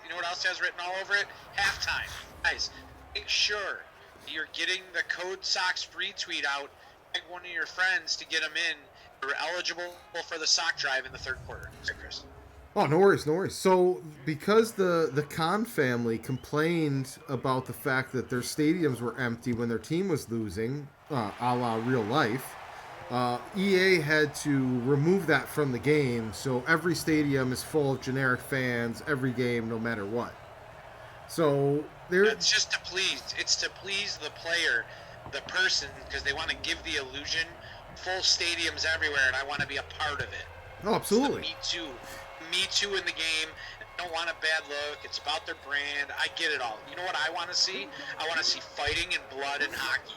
You know what else has written all over it? Halftime. Guys, make sure you're getting the Code Sox retweet out. Tag one of your friends to get them in. You're eligible for the sock drive in the third quarter. Chris. Oh, no worries, no worries. So, because the Khan family complained about the fact that their stadiums were empty when their team was losing, a la real life, EA had to remove that from the game, so every stadium is full of generic fans every game, no matter what. So it's just to please. It's to please the player, the person, because they want to give the illusion. Full stadiums everywhere, and I want to be a part of it. Oh, absolutely. Me too in the game. I don't want a bad look. It's about their brand. I get it all. You know what I want to see? I want to see fighting and blood and hockey.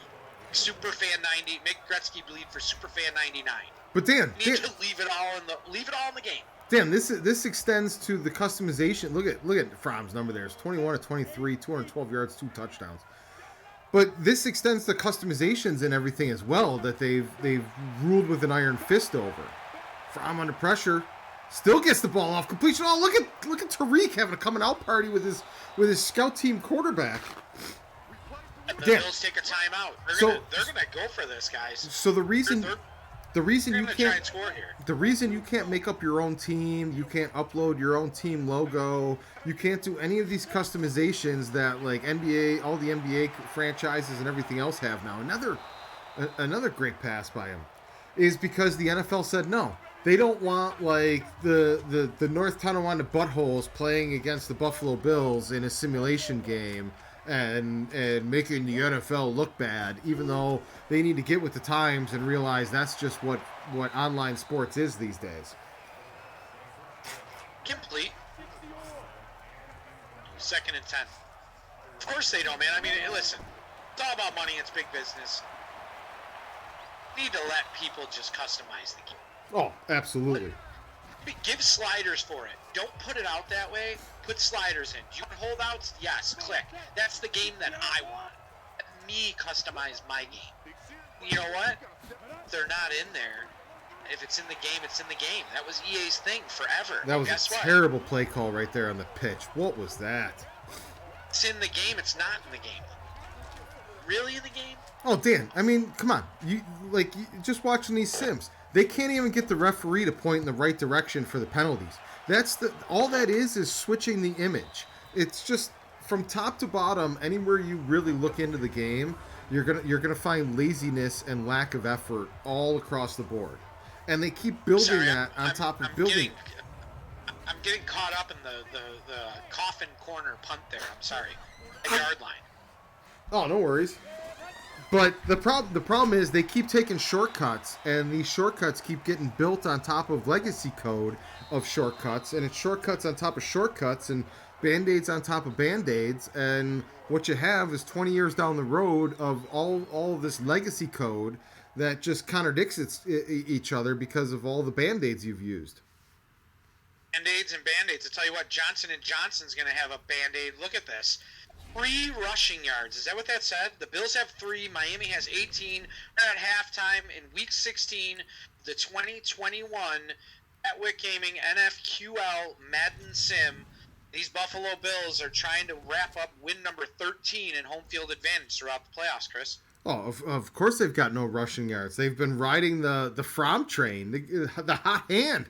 Superfan 90. Make Gretzky bleed for Superfan 99. But Dan, you need to leave it all in the game. Dan, this extends to the customization. Look at Fromm's number there. It's 21 to 23, 212 yards, 2 touchdowns. But this extends to customizations and everything as well that they've ruled with an iron fist over. Fromm under pressure, still gets the ball off completion. Oh, look at Tariq having a coming out party with his scout team quarterback. And the Bills take a timeout. They're gonna go for this, guys. So the reason you can't make up your own team, you can't upload your own team logo, you can't do any of these customizations that like NBA, all the NBA franchises and everything else have now. Another great pass by him is because the NFL said no. They don't want like the North Tonawanda Buttholes playing against the Buffalo Bills in a simulation game and making the NFL look bad, even though they need to get with the times and realize that's just what online sports is these days. Complete. 2nd and 10. Of course they don't, man. I mean, listen, it's all about money. It's big business. You need to let people just customize the game. Oh, absolutely. Give sliders for it. Don't put it out that way. Put sliders in. Do you want holdouts? Yes, click. That's the game that I want. Let me customize my game. You know what? If they're not in there. If it's in the game, it's in the game. That was EA's thing forever. That was a terrible play call right there on the pitch. What was that? It's in the game. It's not in the game. Really in the game? Oh, Dan. I mean, come on. You just watching these sims. They can't even get the referee to point in the right direction for the penalties. All that is switching the image. It's just from top to bottom. Anywhere you really look into the game, you're gonna find laziness and lack of effort all across the board. And they keep building on top of building. I'm getting caught up in the coffin corner punt there. I'm sorry. The yard line. Oh, no worries. But the problem is they keep taking shortcuts, and these shortcuts keep getting built on top of legacy code of shortcuts, and it's shortcuts on top of shortcuts, and Band-Aids on top of Band-Aids, and what you have is 20 years down the road of all of this legacy code that just contradicts each other because of all the Band-Aids you've used. Band-Aids and Band-Aids. I'll tell you what, Johnson & Johnson's going to have a Band-Aid. Look at this. 3 rushing yards. Is that what that said? The Bills have 3. Miami has 18. We're at halftime in Week 16, the 2021 Atwick Gaming NFQL Madden Sim. These Buffalo Bills are trying to wrap up win number 13 in home field advantage throughout the playoffs, Chris. Oh, of course they've got no rushing yards. They've been riding the Fromm train, the hot hand.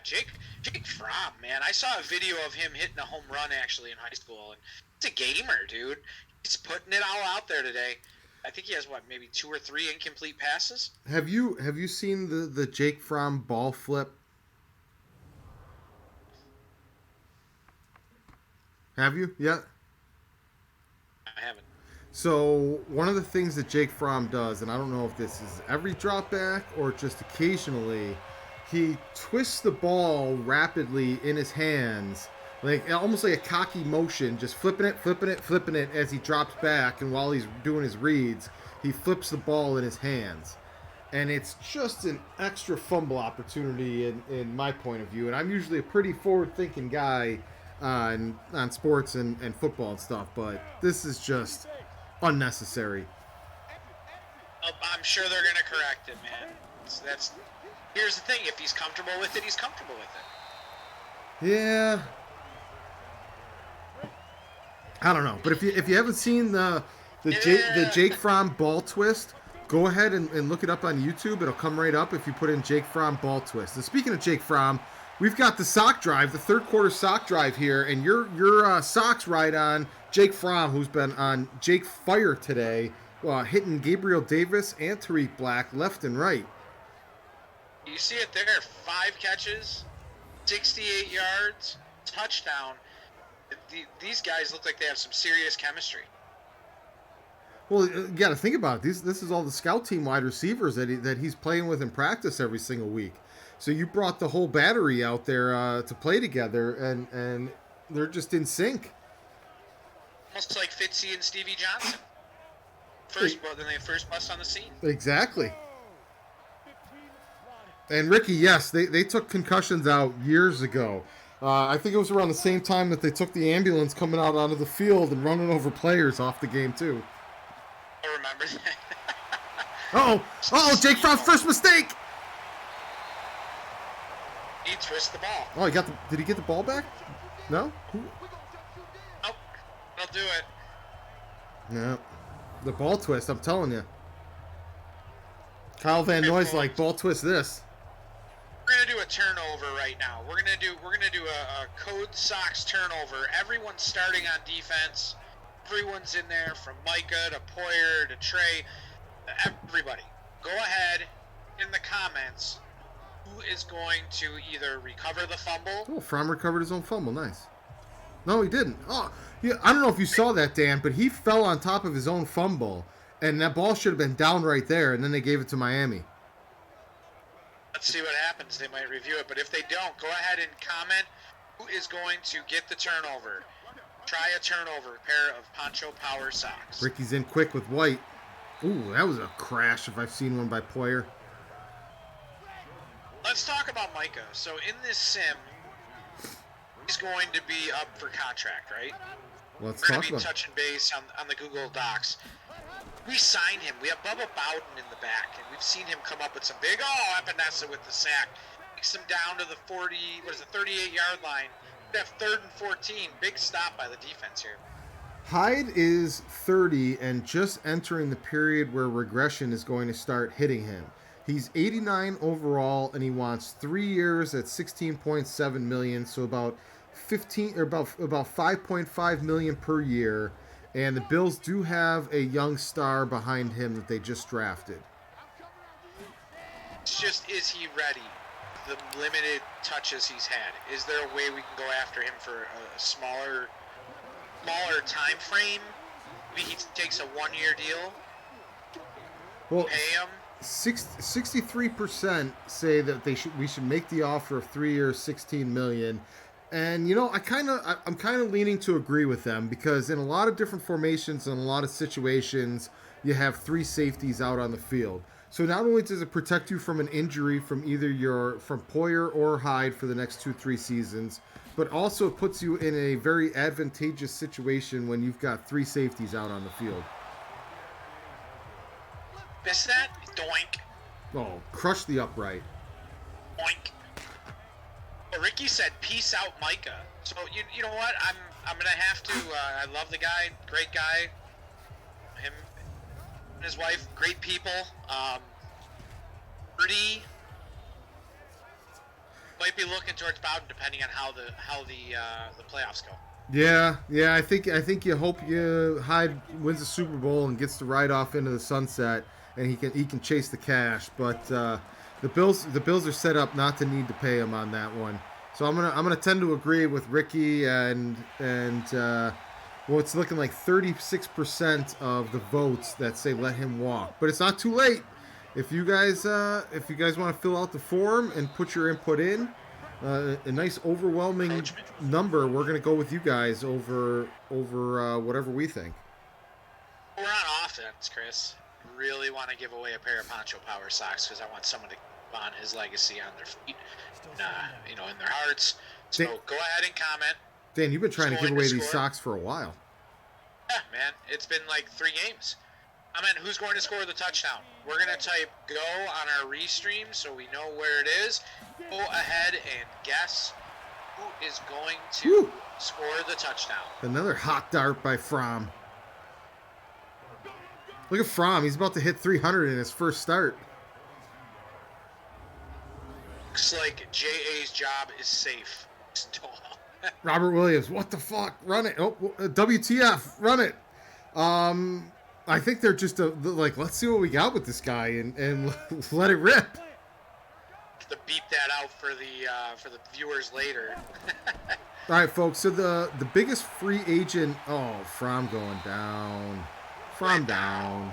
Jake Fromm, man. I saw a video of him hitting a home run actually in high school, and he's a gamer, dude. He's putting it all out there today. I think he has maybe 2 or 3 incomplete passes. Have you seen the Jake Fromm ball flip? Have you yet? I haven't. So one of the things that Jake Fromm does, and I don't know if this is every drop back or just occasionally, he twists the ball rapidly in his hands, like almost like a cocky motion, just flipping it as he drops back, and while he's doing his reads, he flips the ball in his hands. And it's just an extra fumble opportunity in my point of view. And I'm usually a pretty forward-thinking guy on sports and football and stuff, but this is just unnecessary. I'm sure they're going to correct it, man. Here's the thing: if he's comfortable with it, he's comfortable with it. Yeah, I don't know, but if you haven't seen the Jake Fromm ball twist, go ahead and look it up on YouTube. It'll come right up if you put in Jake Fromm ball twist. And speaking of Jake Fromm, we've got the sock drive, the third quarter sock drive here, and your socks ride on Jake Fromm, who's been on Jake Fire today, hitting Gabriel Davis and Tariq Black left and right. You see it there, 5 catches, 68 yards, touchdown. These guys look like they have some serious chemistry. Well, you got to think about it. This is all the scout team wide receivers that he's playing with in practice every single week. So you brought the whole battery out there to play together, and they're just in sync. Almost like Fitzy and Stevie Johnson. First bust on the scene. Exactly. And Ricky, yes, they took concussions out years ago. I think it was around the same time that they took the ambulance coming out onto the field and running over players off the game, too. I remember that. Uh-oh, Jake Fromm's first mistake! He twists the ball. Oh, did he get the ball back? No? Nope. They'll do it. No. The ball twist, I'm telling you. Kyle Van Noy's like, ball twist this. We're gonna do a turnover right now. We're gonna do a code Sox turnover. Everyone's starting on defense. Everyone's in there, from Micah to Poyer to Trey. Everybody, go ahead in the comments. Who is going to either recover the fumble? Oh, Fromm recovered his own fumble. Nice. No, he didn't. Oh, yeah. I don't know if you saw that, Dan, but he fell on top of his own fumble, and that ball should have been down right there, and then they gave it to Miami. Let's see what happens. They might review it, but if they don't, go ahead and comment who is going to get the turnover. Try a turnover, pair of Poncho Power socks. Ricky's in quick with White. Ooh, that was a crash if I've seen one by Poyer. Let's talk about Micah. So in this sim, he's going to be up for contract, right? Let's We're going talk to be about it. touching base on the Google Docs. We signed him. We have Bubba Bowden in the back, and we've seen him come up with some big, Epinesa with the sack. Takes him down to the 38-yard line. We have 3rd and 14. Big stop by the defense here. Hyde is 30 and just entering the period where regression is going to start hitting him. He's 89 overall, and he wants 3 years at $16.7 million, so about 5.5 million per year. And the Bills do have a young star behind him that they just drafted. It's just, is he ready? The limited touches he's had. Is there a way we can go after him for a smaller time frame? Maybe he takes a 1-year deal. Well, Pay him. 63% say that we should make the offer of 3 years, $16 million. And I'm kind of leaning to agree with them because in a lot of different formations and a lot of situations, you have three safeties out on the field. So not only does it protect you from an injury from either from Poyer or Hyde for the next 2-3 seasons, but also it puts you in a very advantageous situation when you've got three safeties out on the field. Miss that? Doink. Oh, crush the upright. Doink. Well, Ricky said, "Peace out, Micah." So you know what? I'm gonna have to. I love the guy, great guy. Him and his wife, great people. Pretty might be looking towards Bowden depending on how the playoffs go. Yeah. I think you hope Hyde wins the Super Bowl and gets to ride off into the sunset, and he can chase the cash. But the Bills are set up not to need to pay him on that one. So I'm gonna tend to agree with Ricky and well, it's looking like 36% of the votes that say let him walk. But it's not too late. If you guys want to fill out the form and put your input in, a nice overwhelming number, we're gonna go with you guys over whatever we think. We're on offense, Chris. Really want to give away a pair of Poncho Power socks because I want someone to keep on his legacy on their feet, and, in their hearts. So go ahead and comment. Dan, you've been trying to give away these socks for a while. Yeah, man. It's been like 3 games. I mean, who's going to score the touchdown? We're going to type go on our restream so we know where it is. Go ahead and guess who is going to score the touchdown. Another hot dart by Fromm. Look at Fromm. He's about to hit 300 in his first start. Looks like J.A.'s job is safe. Robert Williams, what the fuck? Run it. Oh, WTF. Run it. I think they're just let's see what we got with this guy and let it rip. To beep that out for the viewers later. All right, folks. So the biggest free agent. Oh, Fromm going down. Fromm down.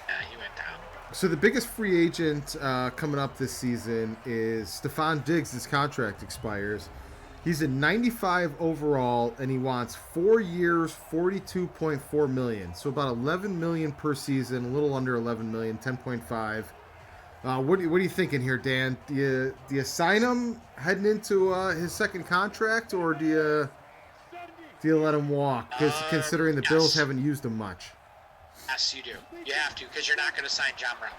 Yeah, he went down. So the biggest free agent coming up this season is Stephon Diggs. His contract expires. He's a 95 overall, and he wants 4 years, $42.4 million. So about $11 million per season, a little under $11 million, 10.5. What are you thinking here, Dan? Do you sign him heading into his second contract, or do you let him walk? Considering the Bills haven't used him much. Yes, you do. You have to, because you're not going to sign John Brown.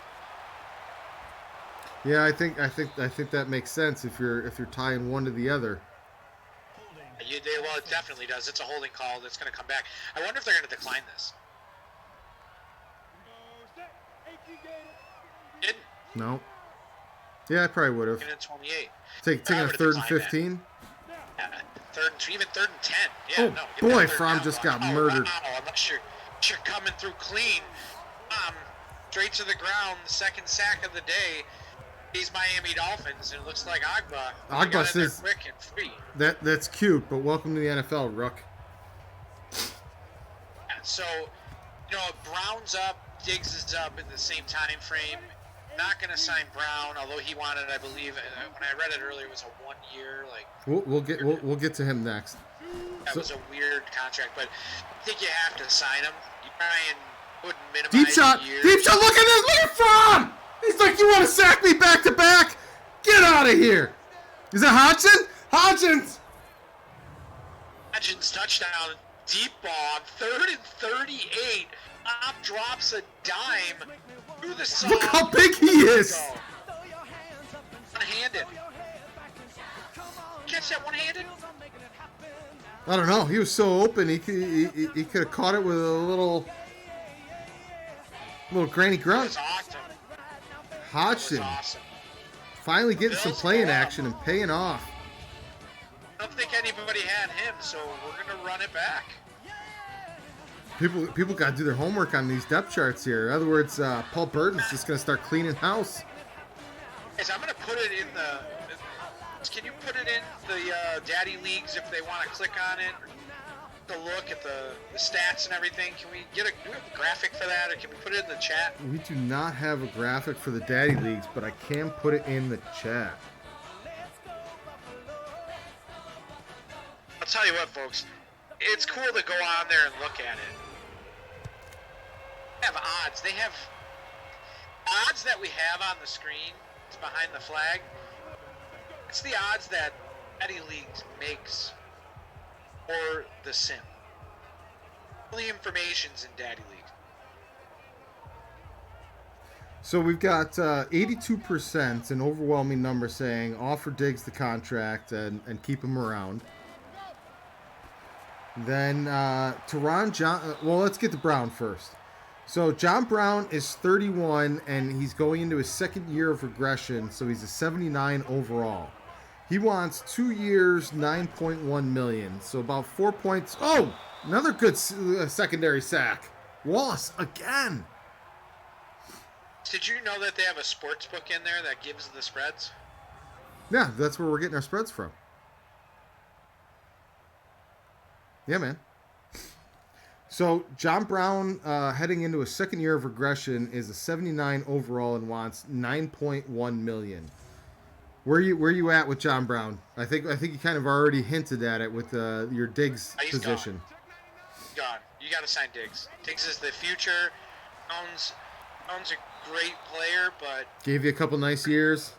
Yeah, I think that makes sense if you're tying one to the other. Well, it definitely does. It's a holding call that's going to come back. I wonder if they're going to decline this. Didn't. No. Yeah, I probably would have. 28. Taking a 3rd and 15. Yeah, even third and 10. Yeah, oh no. boy, Fromm just got murdered. Wow, unless you're coming through clean. Straight to the ground. The second sack of the day. These Miami Dolphins, and it looks like Agba says quick and free. That's cute, but welcome to the NFL, Rook. So, Brown's up, Diggs is up in the same time frame. Not going to sign Brown, although he wanted, I believe, when I read it earlier, it was a 1 year. We'll get to him next. That was a weird contract, but I think you have to sign him. You try and put minimize deep shot. Look at this. Look at Fromm. He's like, you want to sack me back to back? Get out of here. Is that Hodgson? Hodgins touchdown. Deep ball. 3rd and 38. Bob drops a dime through the side. Look how big he is. One-handed. Catch that one-handed? I don't know. He was so open. He could have caught it with a little granny grunt. That was awesome. Hodgson awesome. Finally getting some playing action and paying off. I don't think anybody had him, so we're going to run it back. People got to do their homework on these depth charts here. In other words, Paul Burton's just going to start cleaning house. Yes, I'm going to put it in the... Can you put it in the Daddy Leagues if they want to click on it? To look at the stats and everything. Can we get a graphic for that, or can we put it in the chat? We do not have a graphic for the Daddy Leagues, but I can put it in the chat. I'll tell you what, folks. It's cool to go on there and look at it. They have odds. They have odds that we have on the screen. It's behind the flag. It's the odds that Daddy League makes for the sim. All the information's in Daddy League. So we've got 82%, an overwhelming number, saying offer Diggs the contract and keep him around. Then Teron John. Well, let's get to Brown first. So John Brown is 31, and he's going into his second year of regression, so he's a 79 overall. He wants 2 years, $9.1 million, so about 4 points. Oh, another good secondary sack. Wallace again. Did you know that they have a sports book in there that gives the spreads? Yeah, that's where we're getting our spreads from. Yeah, man. So John Brown, heading into a second year of regression, is a 79 overall and wants 9.1 million. Where you at with John Brown? I think you kind of already hinted at it with your Diggs position. Gone. You got to sign Diggs. Diggs is the future. Brown's a great player, but gave you a couple nice years.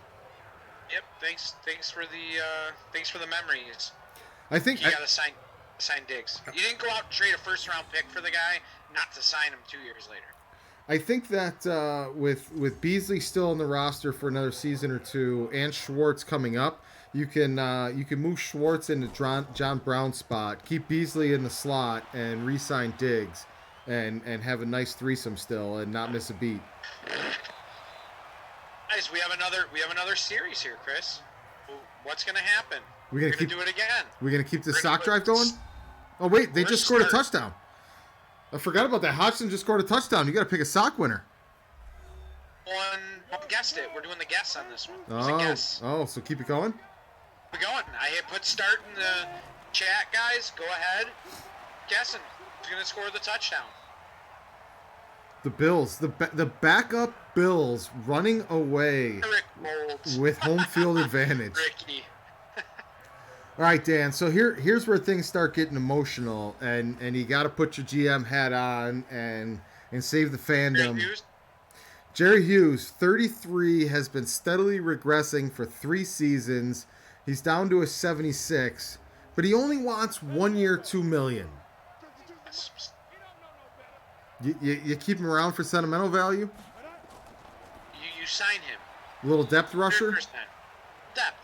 Yep. Thanks for the memories. I think you got to sign Diggs. You didn't go out and trade a first-round pick for the guy, not to sign him 2 years later. I think that with Beasley still on the roster for another season or two, and Schwartz coming up, you can move Schwartz into John Brown's spot, keep Beasley in the slot, and re-sign Diggs, and have a nice threesome still, and not miss a beat. Guys, we have another series here, Chris. What's going to happen? We're gonna do it again. We're gonna keep the sock drive going. Oh wait, they just scored a touchdown. I forgot about that. Hodgson just scored a touchdown. You got to pick a sock winner. One guessed it. We're doing the guess on this one. It was a guess. Oh, so keep it going. We're going. I had put start in the chat, guys. Go ahead. Guessing who's gonna score the touchdown. The Bills, the backup Bills, running away with home field advantage. Ricky. All right, Dan. So here's where things start getting emotional, and you got to put your GM hat on and save the fandom. Jerry Hughes, 33, has been steadily regressing for 3 seasons. He's down to a 76, but he only wants 1 year, $2 million. You keep him around for sentimental value? You sign him. A little depth rusher? 100%. Depth.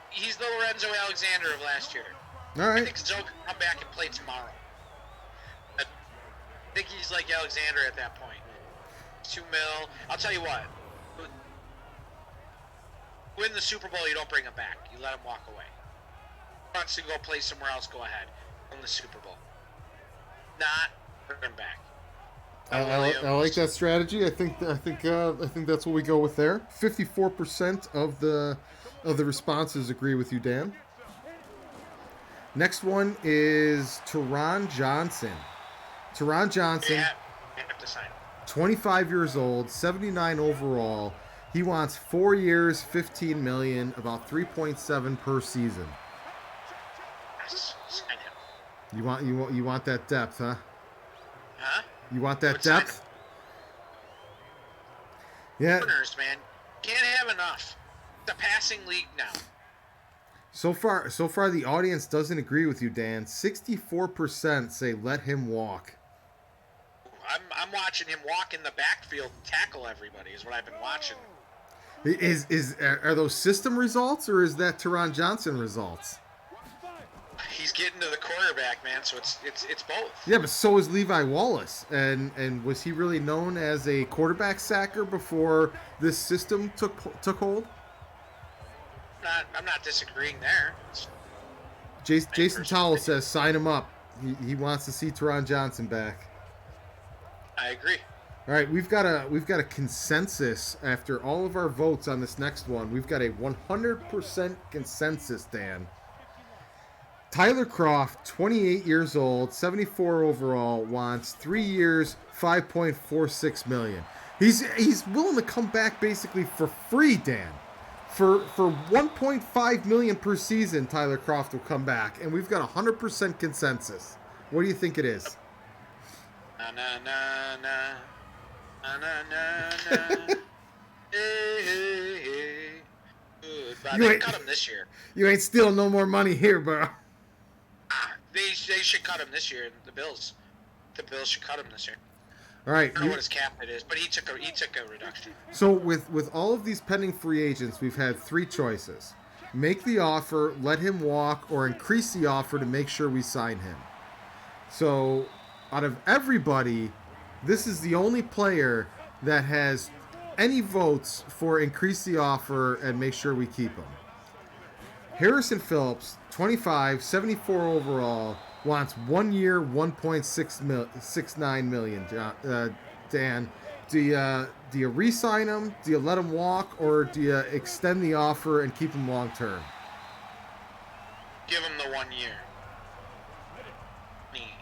He's the Lorenzo Alexander of last year. All right. I think Zoe can come back and play tomorrow. I think he's like Alexander at that point. $2 million. I'll tell you what. Win the Super Bowl, you don't bring him back. You let him walk away. If he wants to go play somewhere else, go ahead. Win the Super Bowl. Not bring him back. I like that strategy. I think that's what we go with there. 54% of the responses agree with you, Dan. Next one is Teron Johnson. Teron Johnson, You have to sign him. 25 years old, 79 overall. He wants 4 years, $15 million, about 3.7 per season. Yes, sign him. You want that depth, huh? Huh? You want that depth? Yeah. Corners, man. Can't have enough. It's a passing league now. So far, the audience doesn't agree with you, Dan. 64% say let him walk. I'm watching him walk in the backfield and tackle everybody is what I've been watching. Are those system results, or is that Teron Johnson results? He's getting to the quarterback, man, so it's both. Yeah, but so is Levi Wallace. And was he really known as a quarterback sacker before this system took hold? I'm not disagreeing there. Jason Towell says sign him up. He wants to see Teron Johnson back. I agree. All right, we've got a consensus after all of our votes on this next one. We've got a 100% consensus, Dan. Tyler Croft, 28 years old, 74 overall, wants 3 years, $5.46 million. He's willing to come back basically for free, Dan. For 1.5 million per season, Tyler Croft will come back, and we've got 100% consensus. What do you think it is? Na na na na na na na na. Hey, hey, hey. Goodbye. They cut him this year. You ain't stealing no more money here, bro. They should cut him this year. The Bills should cut him this year. All right. I don't know what his cap hit is, but he took a reduction. So with all of these pending free agents, we've had three choices: make the offer, let him walk, or increase the offer to make sure we sign him. So out of everybody, this is the only player that has any votes for increase the offer and make sure we keep him. Harrison Phillips, 25, 74 overall, wants 1 year, 1.69 million. Dan, do you re-sign him? Do you let him walk, or do you extend the offer and keep him long term? Give him the 1 year.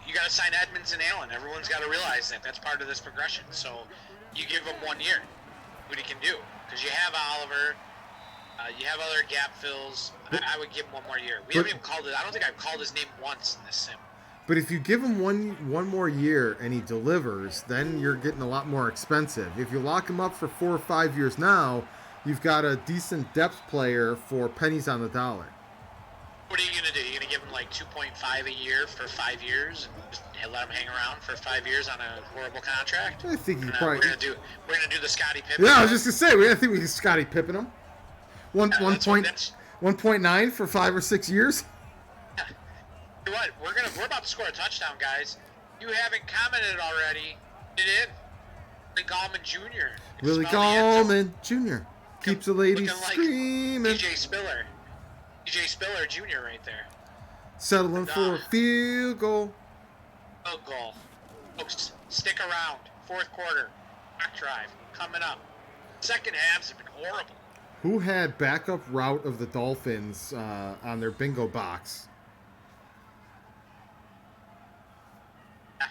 You got to sign Edmonds and Allen. Everyone's got to realize that that's part of this progression. So you give him 1 year. What he can do, because you have Oliver. You have other gap fills. I would give him 1 more year. We haven't even called it. I don't think I've called his name once in this sim. But if you give him one more year and he delivers, then you're getting a lot more expensive. If you lock him up for 4 or 5 years now, you've got a decent depth player for pennies on the dollar. What are you gonna do? You're gonna give him like 2.5 a year for 5 years and just let him hang around for 5 years on a horrible contract? I think you probably. We're gonna do the Scottie Pippen. Yeah, I was just gonna say I think we can Scottie Pippen him. 1.9 for 5 or 6 years. You know what? We're about to score a touchdown, guys. You haven't commented already. Get in. Willie Gallman Jr. Willie Gallman Jr. keeps the ladies screaming. Like DJ Spiller Jr. right there. Settling for a field goal. Field goal. Folks, stick around. Fourth quarter. Back drive. Coming up. Second halves have been horrible. Who had backup route of the Dolphins on their bingo box? Yeah.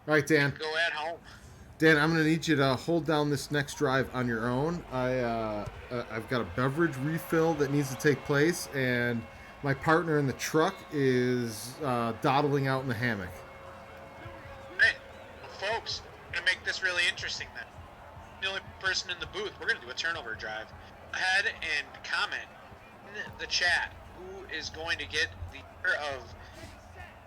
All right, Dan. Go at home. Dan, I'm going to need you to hold down this next drive on your own. I've got a beverage refill that needs to take place, and my partner in the truck is dawdling out in the hammock. Hey, well, folks, we're going to make this really interesting then. The only person in the booth, we're going to do a turnover drive. Go ahead and comment in the chat who is going to get the pair of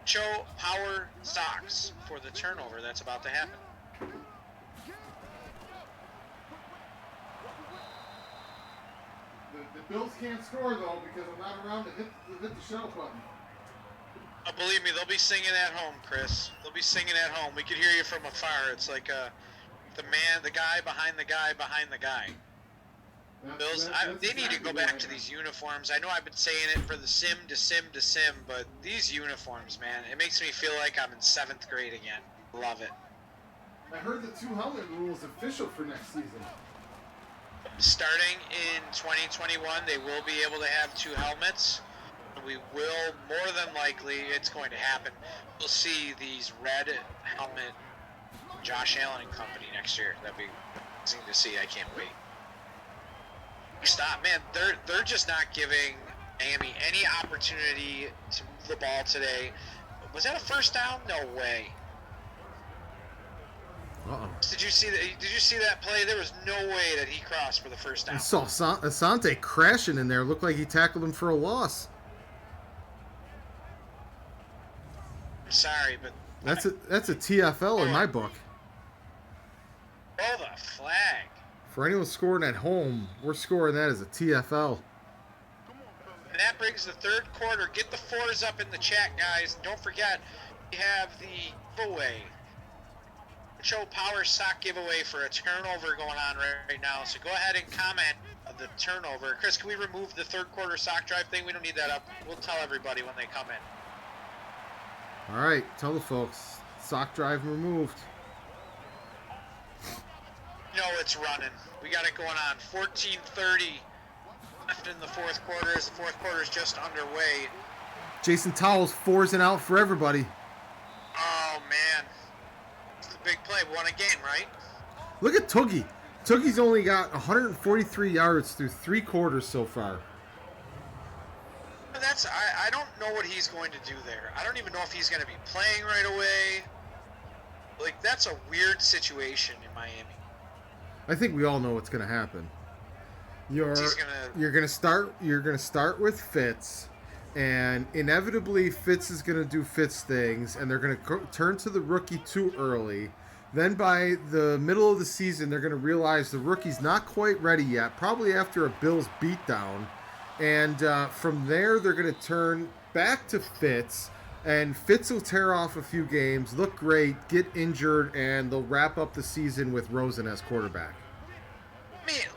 Show Power socks for the turnover that's about to happen. The Bills can't score, though, because I'm not around to hit the show button. Oh, believe me, they'll be singing at home, Chris. They'll be singing at home. We could hear you from afar. It's like the guy behind the guy behind the guy. Bills, they need to go back to these uniforms. I know I've been saying it for the sim to sim to sim, but these uniforms, man, it makes me feel like I'm in 7th grade again. Love it. I heard the 2 helmet rule is official for next season. Starting in 2021, they will be able to have 2 helmets. We will, more than likely, it's going to happen. We'll see these red helmet Josh Allen and company next year. That'd be amazing to see. I can't wait. Stop, man. They're just not giving Miami any opportunity to move the ball today. Was that a first down? No way. Uh-oh. Did you see that play? There was no way that he crossed for the first down. I saw Asante crashing in there. Looked like he tackled him for a loss. I'm sorry, but that's a TFL in my book. Throw the flag. For anyone scoring at home, we're scoring that as a TFL. And that brings the third quarter. Get the 4s up in the chat, guys. And don't forget, we have the giveaway. Show Power sock giveaway for a turnover going on right now. So go ahead and comment the turnover. Chris, can we remove the third quarter sock drive thing? We don't need that up. We'll tell everybody when they come in. All right, tell the folks. Sock drive removed. No, it's running. We got it going on. 14:30 left in the fourth quarter as the fourth quarter is just underway. Jason Towles 4s and out for everybody. Oh, man. It's the big play. We won a game, right? Look at Toogie. Tookie's only got 143 yards through 3 quarters so far. I don't know what he's going to do there. I don't even know if he's going to be playing right away. Like, that's a weird situation in Miami. I think we all know what's going to happen. You're going to start with Fitz, and inevitably Fitz is going to do Fitz things, and they're going to turn to the rookie too early. Then by the middle of the season, they're going to realize the rookie's not quite ready yet, probably after a Bills beatdown. And from there, they're going to turn back to Fitz, and Fitz will tear off a few games, look great, get injured, and they'll wrap up the season with Rosen as quarterback.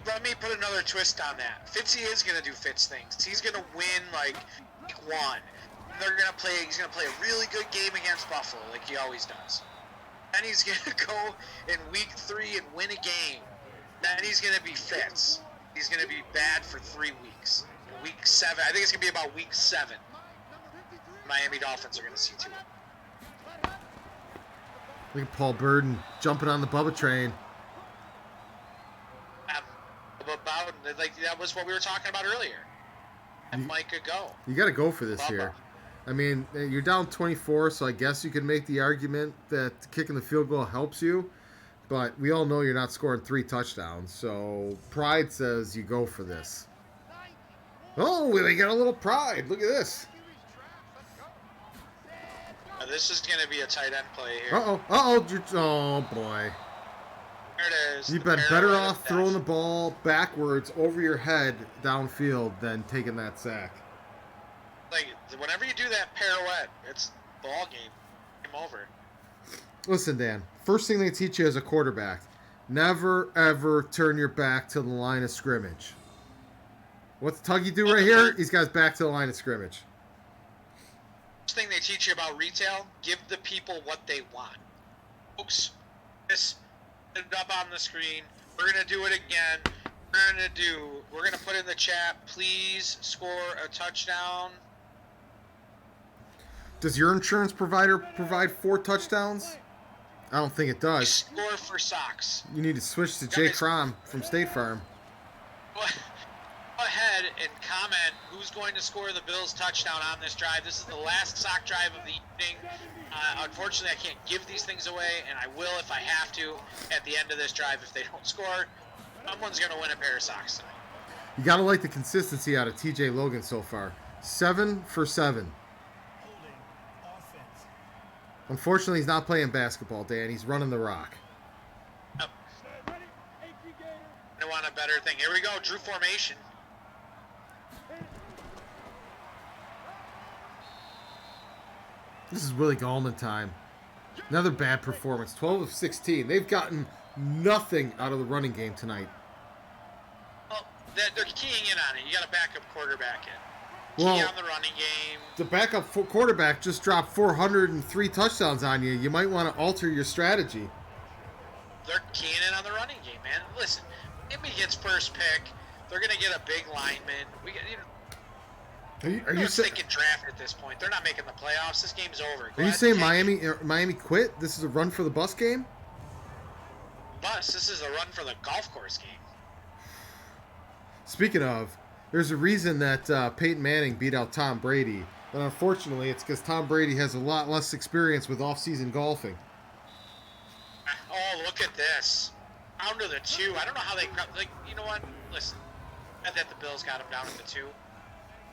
Let me put another twist on that. Fitzy is going to do Fitz things. He's going to win, like, week 1. He's going to play a really good game against Buffalo, like he always does. Then he's going to go in week 3 and win a game. Then he's going to be Fitz. He's going to be bad for 3 weeks. Week 7, I think it's going to be about week 7. Miami Dolphins are going to see to it. Look at Paul Burden jumping on the Bubba train. That was what we were talking about earlier. And Micah go. You got to go for this Bubba. here. I mean, you're down 24, so I guess you could make the argument that kicking the field goal helps you. But we all know you're not scoring 3 touchdowns, so pride says you go for this. Oh, they got a little pride. Look at this. This is going to be a tight end play here. Oh, boy. There it is. You've been better off throwing the ball backwards over your head downfield than taking that sack. Like, whenever you do that pirouette, it's ball game. Game over. Listen, Dan, first thing they teach you as a quarterback, never, ever turn your back to the line of scrimmage. What's Tuggy do right here? He's got his back to the line of scrimmage. First thing they teach you about retail, give the people what they want. Folks, this is up on the screen. We're going to do it again. We're going to put in the chat, please score a touchdown. Does your insurance provider provide 4 touchdowns? I don't think it does. Score for socks. You need to switch to Jay Crom from State Farm. Go ahead and comment who's going to score the Bills touchdown on this drive. This is the last sock drive of the evening. Unfortunately, I can't give these things away, and I will if I have to at the end of this drive. If they don't score, someone's going to win a pair of socks tonight. You got to like the consistency out of TJ Logan so far. 7 for 7. Unfortunately, he's not playing basketball, Dan. He's running the rock. Oh. I want a better thing. Here we go. Drew formation. This is Willie Gallman time. Another bad performance. 12 of 16. They've gotten nothing out of the running game tonight. Well, they're keying in on it. You got a backup quarterback in. Key Well, on the running game. The backup quarterback just dropped 403 touchdowns on you. You might want to alter your strategy. They're keying in on the running game, man. Listen, if he gets first pick, they're going to get a big lineman. Are you thinking draft at this point? They're not making the playoffs. This game's over. Are you saying Miami quit? This is a run for the bus game? This is a run for the golf course game. Speaking of, there's a reason that Peyton Manning beat out Tom Brady. And unfortunately, it's because Tom Brady has a lot less experience with off-season golfing. Oh, look at this. Down to the 2. I don't know how they... you know what? Listen. I bet the Bills got him down to the 2.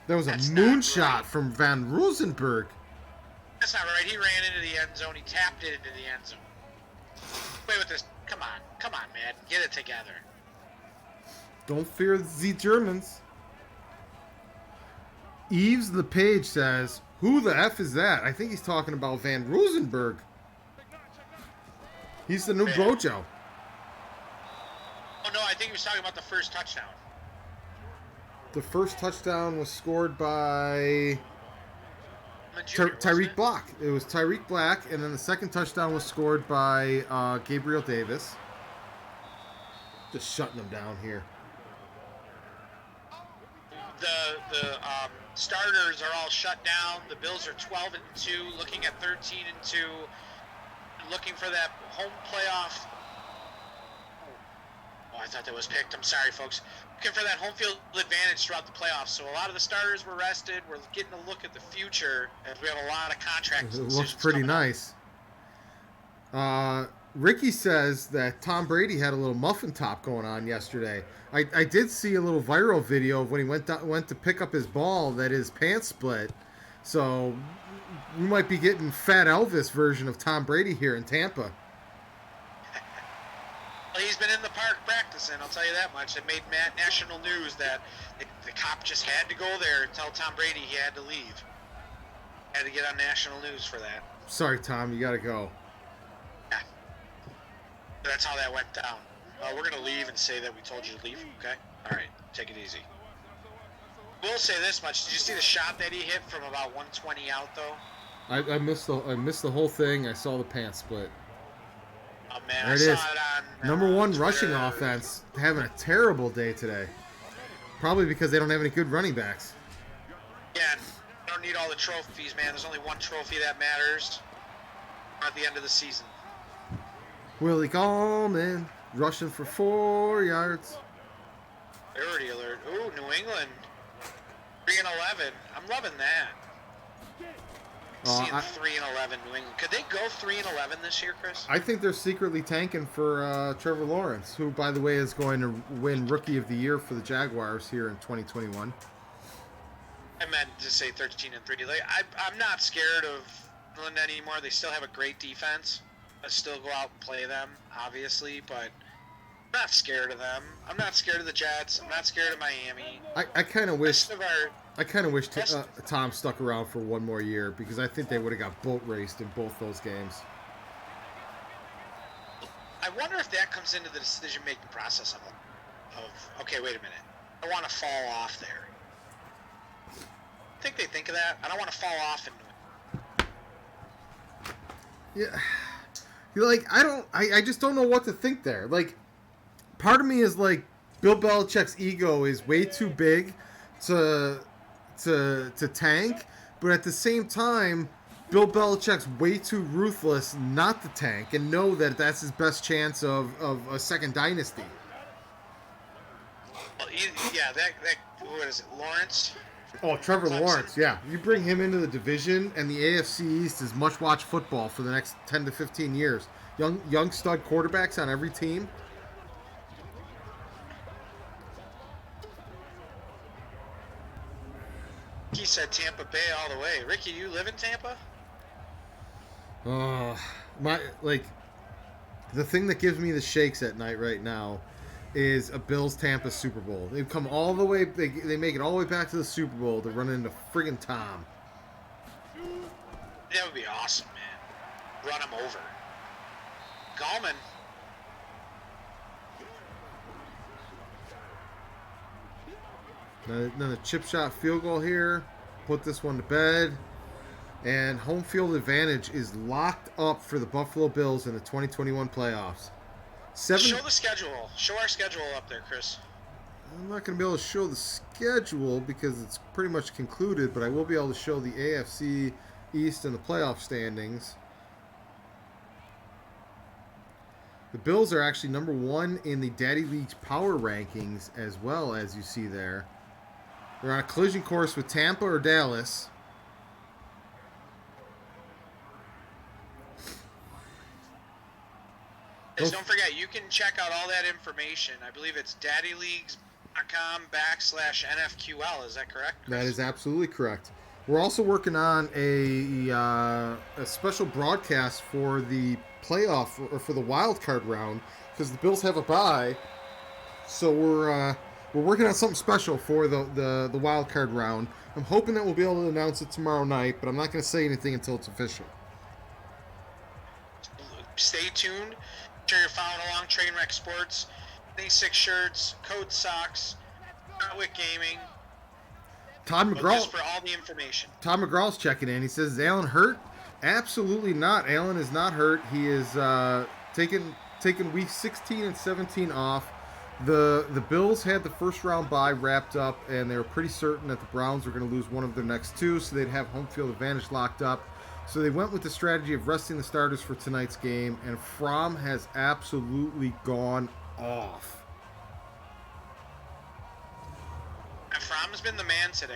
That was a moonshot from Van Rosenberg. That's not right. He ran into the end zone. He tapped it into the end zone. Wait with this. Come on, man. Get it together. Don't fear the Germans. Eves LePage says, who the F is that? I think he's talking about Van Rosenberg. He's the new Bojo. Oh, no, I think he was talking about the first touchdown. The first touchdown was scored by Junior, Tyreek Black. It was Tyreek Black, and then the second touchdown was scored by Gabriel Davis. Just shutting them down here. The starters are all shut down. The Bills are 12-2, looking at 13-2, looking for that home playoff. I thought that was picked. I'm sorry, folks. Looking for that home field advantage throughout the playoffs. So a lot of the starters were rested. We're getting a look at the future, as we have a lot of contract It decisions looks pretty coming up. nice. Ricky says that Tom Brady had a little muffin top going on yesterday. I did see a little viral video of when he went to pick up his ball that his pants split. So we might be getting Fat Elvis version of Tom Brady here in Tampa. Well, he's been in the park practicing, I'll tell you that much. It made national news that the cop just had to go there and tell Tom Brady he had to leave. Had to get on national news for that. Sorry, Tom, you got to go. Yeah. That's how that went down. We're going to leave and say that we told you to leave, okay? All right, take it easy. We'll say this much. Did you see the shot that he hit from about 120 out, though? I missed the whole thing. I saw the pants split. Oh, man, There I it saw is. it on Number one Twitter. rushing offense having a terrible day today. Probably because they don't have any good running backs. Yeah, you don't need all the trophies, man. There's only one trophy that matters at the end of the season. Willie Gallman rushing for 4 yards. Priority alert. Ooh, New England. 3-11. I'm loving that. Seeing 3-11 New England. Could they go 3-11 this year, Chris? I think they're secretly tanking for Trevor Lawrence, who, by the way, is going to win Rookie of the Year for the Jaguars here in 2021. I meant to say 13-3. Like, I'm not scared of England anymore. They still have a great defense. I still go out and play them, obviously, but I'm not scared of them. I'm not scared of the Jets. I'm not scared of Miami. I kind of wish Rest of our Tom stuck around for one more year because I think they would have got boat raced in both those games. I wonder if that comes into the decision-making process of okay, wait a minute. I want to fall off there. I think they think of that. I don't want to fall off into it. Yeah, I just don't know what to think there. Like, part of me is like, Bill Belichick's ego is way too big to tank, but at the same time, Bill Belichick's way too ruthless not to tank and know that that's his best chance of a second dynasty. Well, yeah, that what is it, Lawrence? Oh, Trevor Clemson. Lawrence, yeah. You bring him into the division, and the AFC East is much-watched football for the next 10 to 15 years. Young stud quarterbacks on every team. He said Tampa Bay all the way. Ricky, you live in Tampa? The thing that gives me the shakes at night right now is a Bills Tampa Super Bowl. They've come all the way. They make it all the way back to the Super Bowl to run into friggin' Tom. That would be awesome, man. Run him over. Gallman. Another chip shot field goal here. Put this one to bed. And home field advantage is locked up for the Buffalo Bills in the 2021 playoffs. Show the schedule. Show our schedule up there, Chris. I'm not going to be able to show the schedule because it's pretty much concluded, but I will be able to show the AFC East and the playoff standings. The Bills are actually number one in the Daddy League's power rankings as well, as you see there. They're on a collision course with Tampa or Dallas. Just don't forget, you can check out all that information. I believe it's daddyleagues.com/NFQL. Is that correct, Chris? That is absolutely correct. We're also working on a special broadcast for the playoff or for the wild card round because the Bills have a bye. So we're working on something special for the wild card round. I'm hoping that we'll be able to announce it tomorrow night, but I'm not going to say anything until it's official. Stay tuned. Make sure you're following along Trainwreck Sports. 26 shirts, code socks, Grantwick Gaming. Todd McGraw. Just for all the information. Todd McGraw's checking in. He says, "Is Allen hurt?" Absolutely not. Allen is not hurt. He is taking week 16 and 17 off. The Bills had the first round bye wrapped up, and they were pretty certain that the Browns were going to lose one of their next two, so they'd have home field advantage locked up. So they went with the strategy of resting the starters for tonight's game, and Fromm has absolutely gone off. Fromm's been the man today.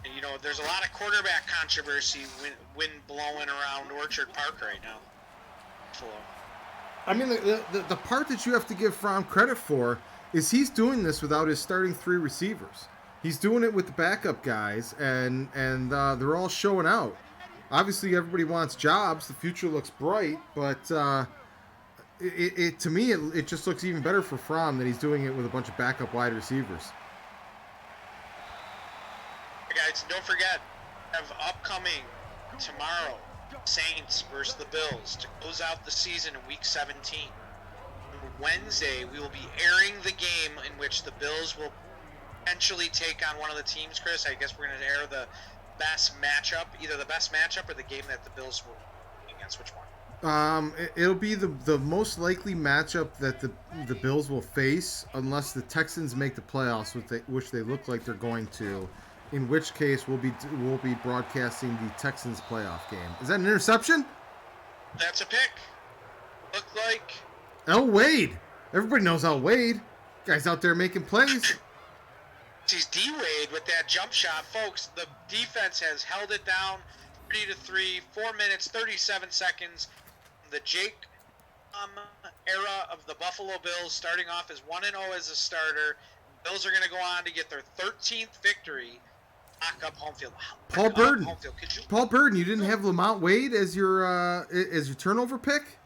And, you know, there's a lot of quarterback controversy wind blowing around Orchard Park right now. Buffalo. I mean, the part that you have to give Fromm credit for is he's doing this without his starting 3 receivers. He's doing it with the backup guys, and they're all showing out. Obviously, everybody wants jobs. The future looks bright, but to me, it just looks even better for Fromm that he's doing it with a bunch of backup wide receivers. Guys, don't forget, we have upcoming tomorrow, Saints versus the Bills to close out the season in Week 17. Wednesday, we will be airing the game in which the Bills will potentially take on one of the teams, Chris. I guess we're going to air the best matchup, either the best matchup or the game that the Bills will against. Which one? It'll be the most likely matchup that the Bills will face unless the Texans make the playoffs, which they look like they're going to. In which case, we'll be broadcasting the Texans playoff game. Is that an interception? That's a pick. Look like El Wade. Everybody knows El Wade. Guy's out there making plays. He's D-Wade with that jump shot. Folks, the defense has held it down 3-3, 4 minutes, 37 seconds. The Jake era of the Buffalo Bills starting off as 1-0 as a starter. Bills are going to go on to get their 13th victory. Lock up home field. Paul Burden, you didn't have Lamont Wade as your turnover pick?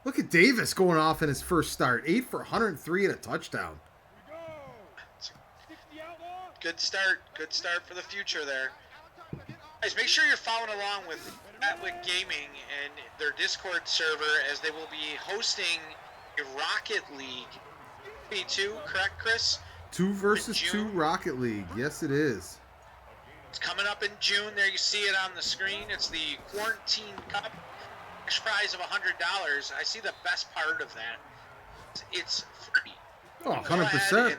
Look at Davis going off in his first start. 8 for 103 and a touchdown. Good start for the future there. Guys, make sure you're following along with Atwick Gaming and their Discord server as they will be hosting a Rocket League. P2, correct, Chris? 2 versus 2 Rocket League. Yes, it is. It's coming up in June. There you see it on the screen. It's the Quarantine Cup. Cash prize of $100. I see the best part of that. It's free. Oh, 100%.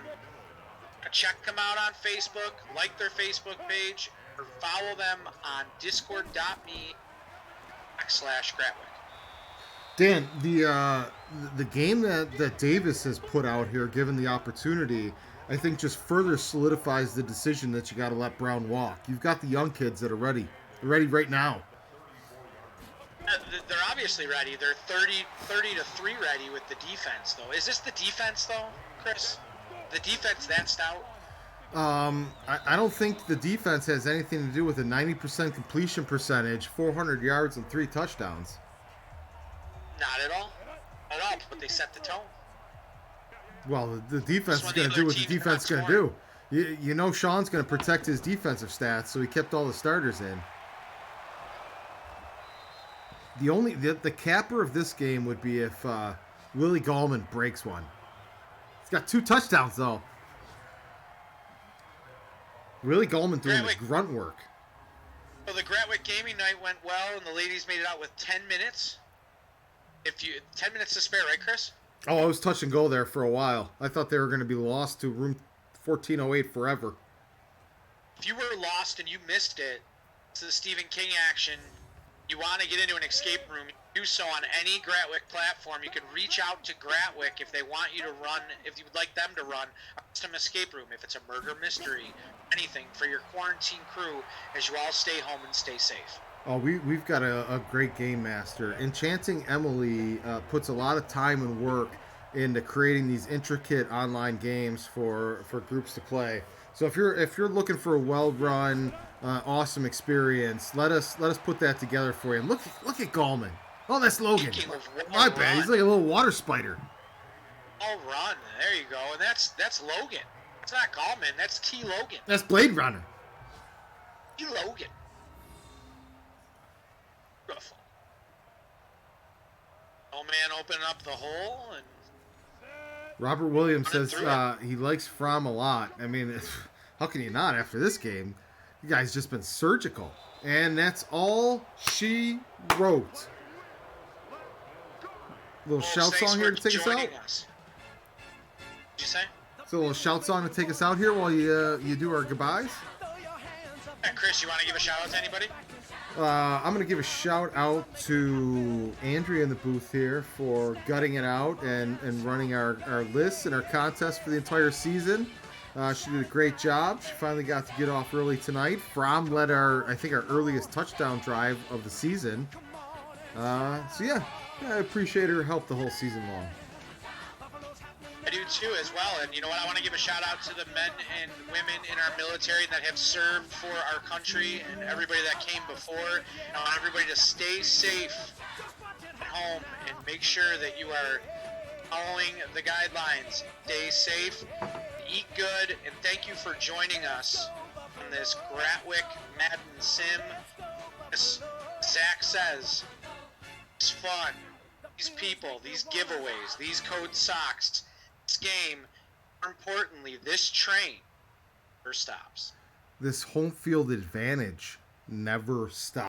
Check them out on Facebook, like their Facebook page, or follow them on discord.me/Gratwick. Dan, the game that Davis has put out here, given the opportunity, I think just further solidifies the decision that you got to let Brown walk. You've got the young kids that are ready. They're ready right now. They're obviously ready. They're 30-3 ready with the defense, though. Is this the defense, though, Chris? The defense that stout? I don't think the defense has anything to do with a 90% completion percentage, 400 yards, and 3 touchdowns. Not at all. Not at all, but they set the tone. Well, the defense is going to do what the defense is going to do. You know Sean's going to protect his defensive stats, so he kept all the starters in. The capper of this game would be if Willie Gallman breaks one. He's got 2 touchdowns, though. Willie Gallman doing the grunt work. So the Gratwick gaming night went well, and the ladies made it out with 10 minutes. 10 minutes to spare, right, Chris? Oh, I was touch and go there for a while. I thought they were going to be lost to room 1408 forever. If you were lost and you missed it, it's the Stephen King action. You want to get into an escape room, do so on any Gratwick platform. You can reach out to Gratwick if they want you to run, if you would like them to run a custom escape room, if it's a murder mystery, anything for your quarantine crew as you all stay home and stay safe. Oh, we've got a great game master. Enchanting Emily puts a lot of time and work into creating these intricate online games for groups to play. So if you're looking for a well-run, awesome experience, let us put that together for you. And look at Gallman. Oh, that's Logan. My bad. He's like a little water spider. Oh, run. There you go. And that's Logan. It's not Gallman. That's T. Logan. That's Blade Runner. T. Logan. Beautiful. Old man opening up the hole and. Robert Williams says he likes Fromm a lot. I mean, how can you not after this game? You guys just been surgical. And that's all she wrote. Little shout song here to take us out. What'd you say? So a little shout song to take us out here while you do our goodbyes. Hey, Chris, you want to give a shout out to anybody? I'm going to give a shout out to Andrea in the booth here for gutting it out and running our lists and our contests for the entire season. She did a great job. She finally got to get off early tonight. Fromm led our earliest touchdown drive of the season. So yeah, I appreciate her help the whole season long. I do too, as well. And you know what? I want to give a shout out to the men and women in our military that have served for our country and everybody that came before. I want everybody to stay safe at home and make sure that you are following the guidelines. Stay safe, eat good, and thank you for joining us on this Gratwick Madden Sim. As Zach says, it's fun. These people, these giveaways, these code socks, this game, more importantly, this train never stops. This home field advantage never stops.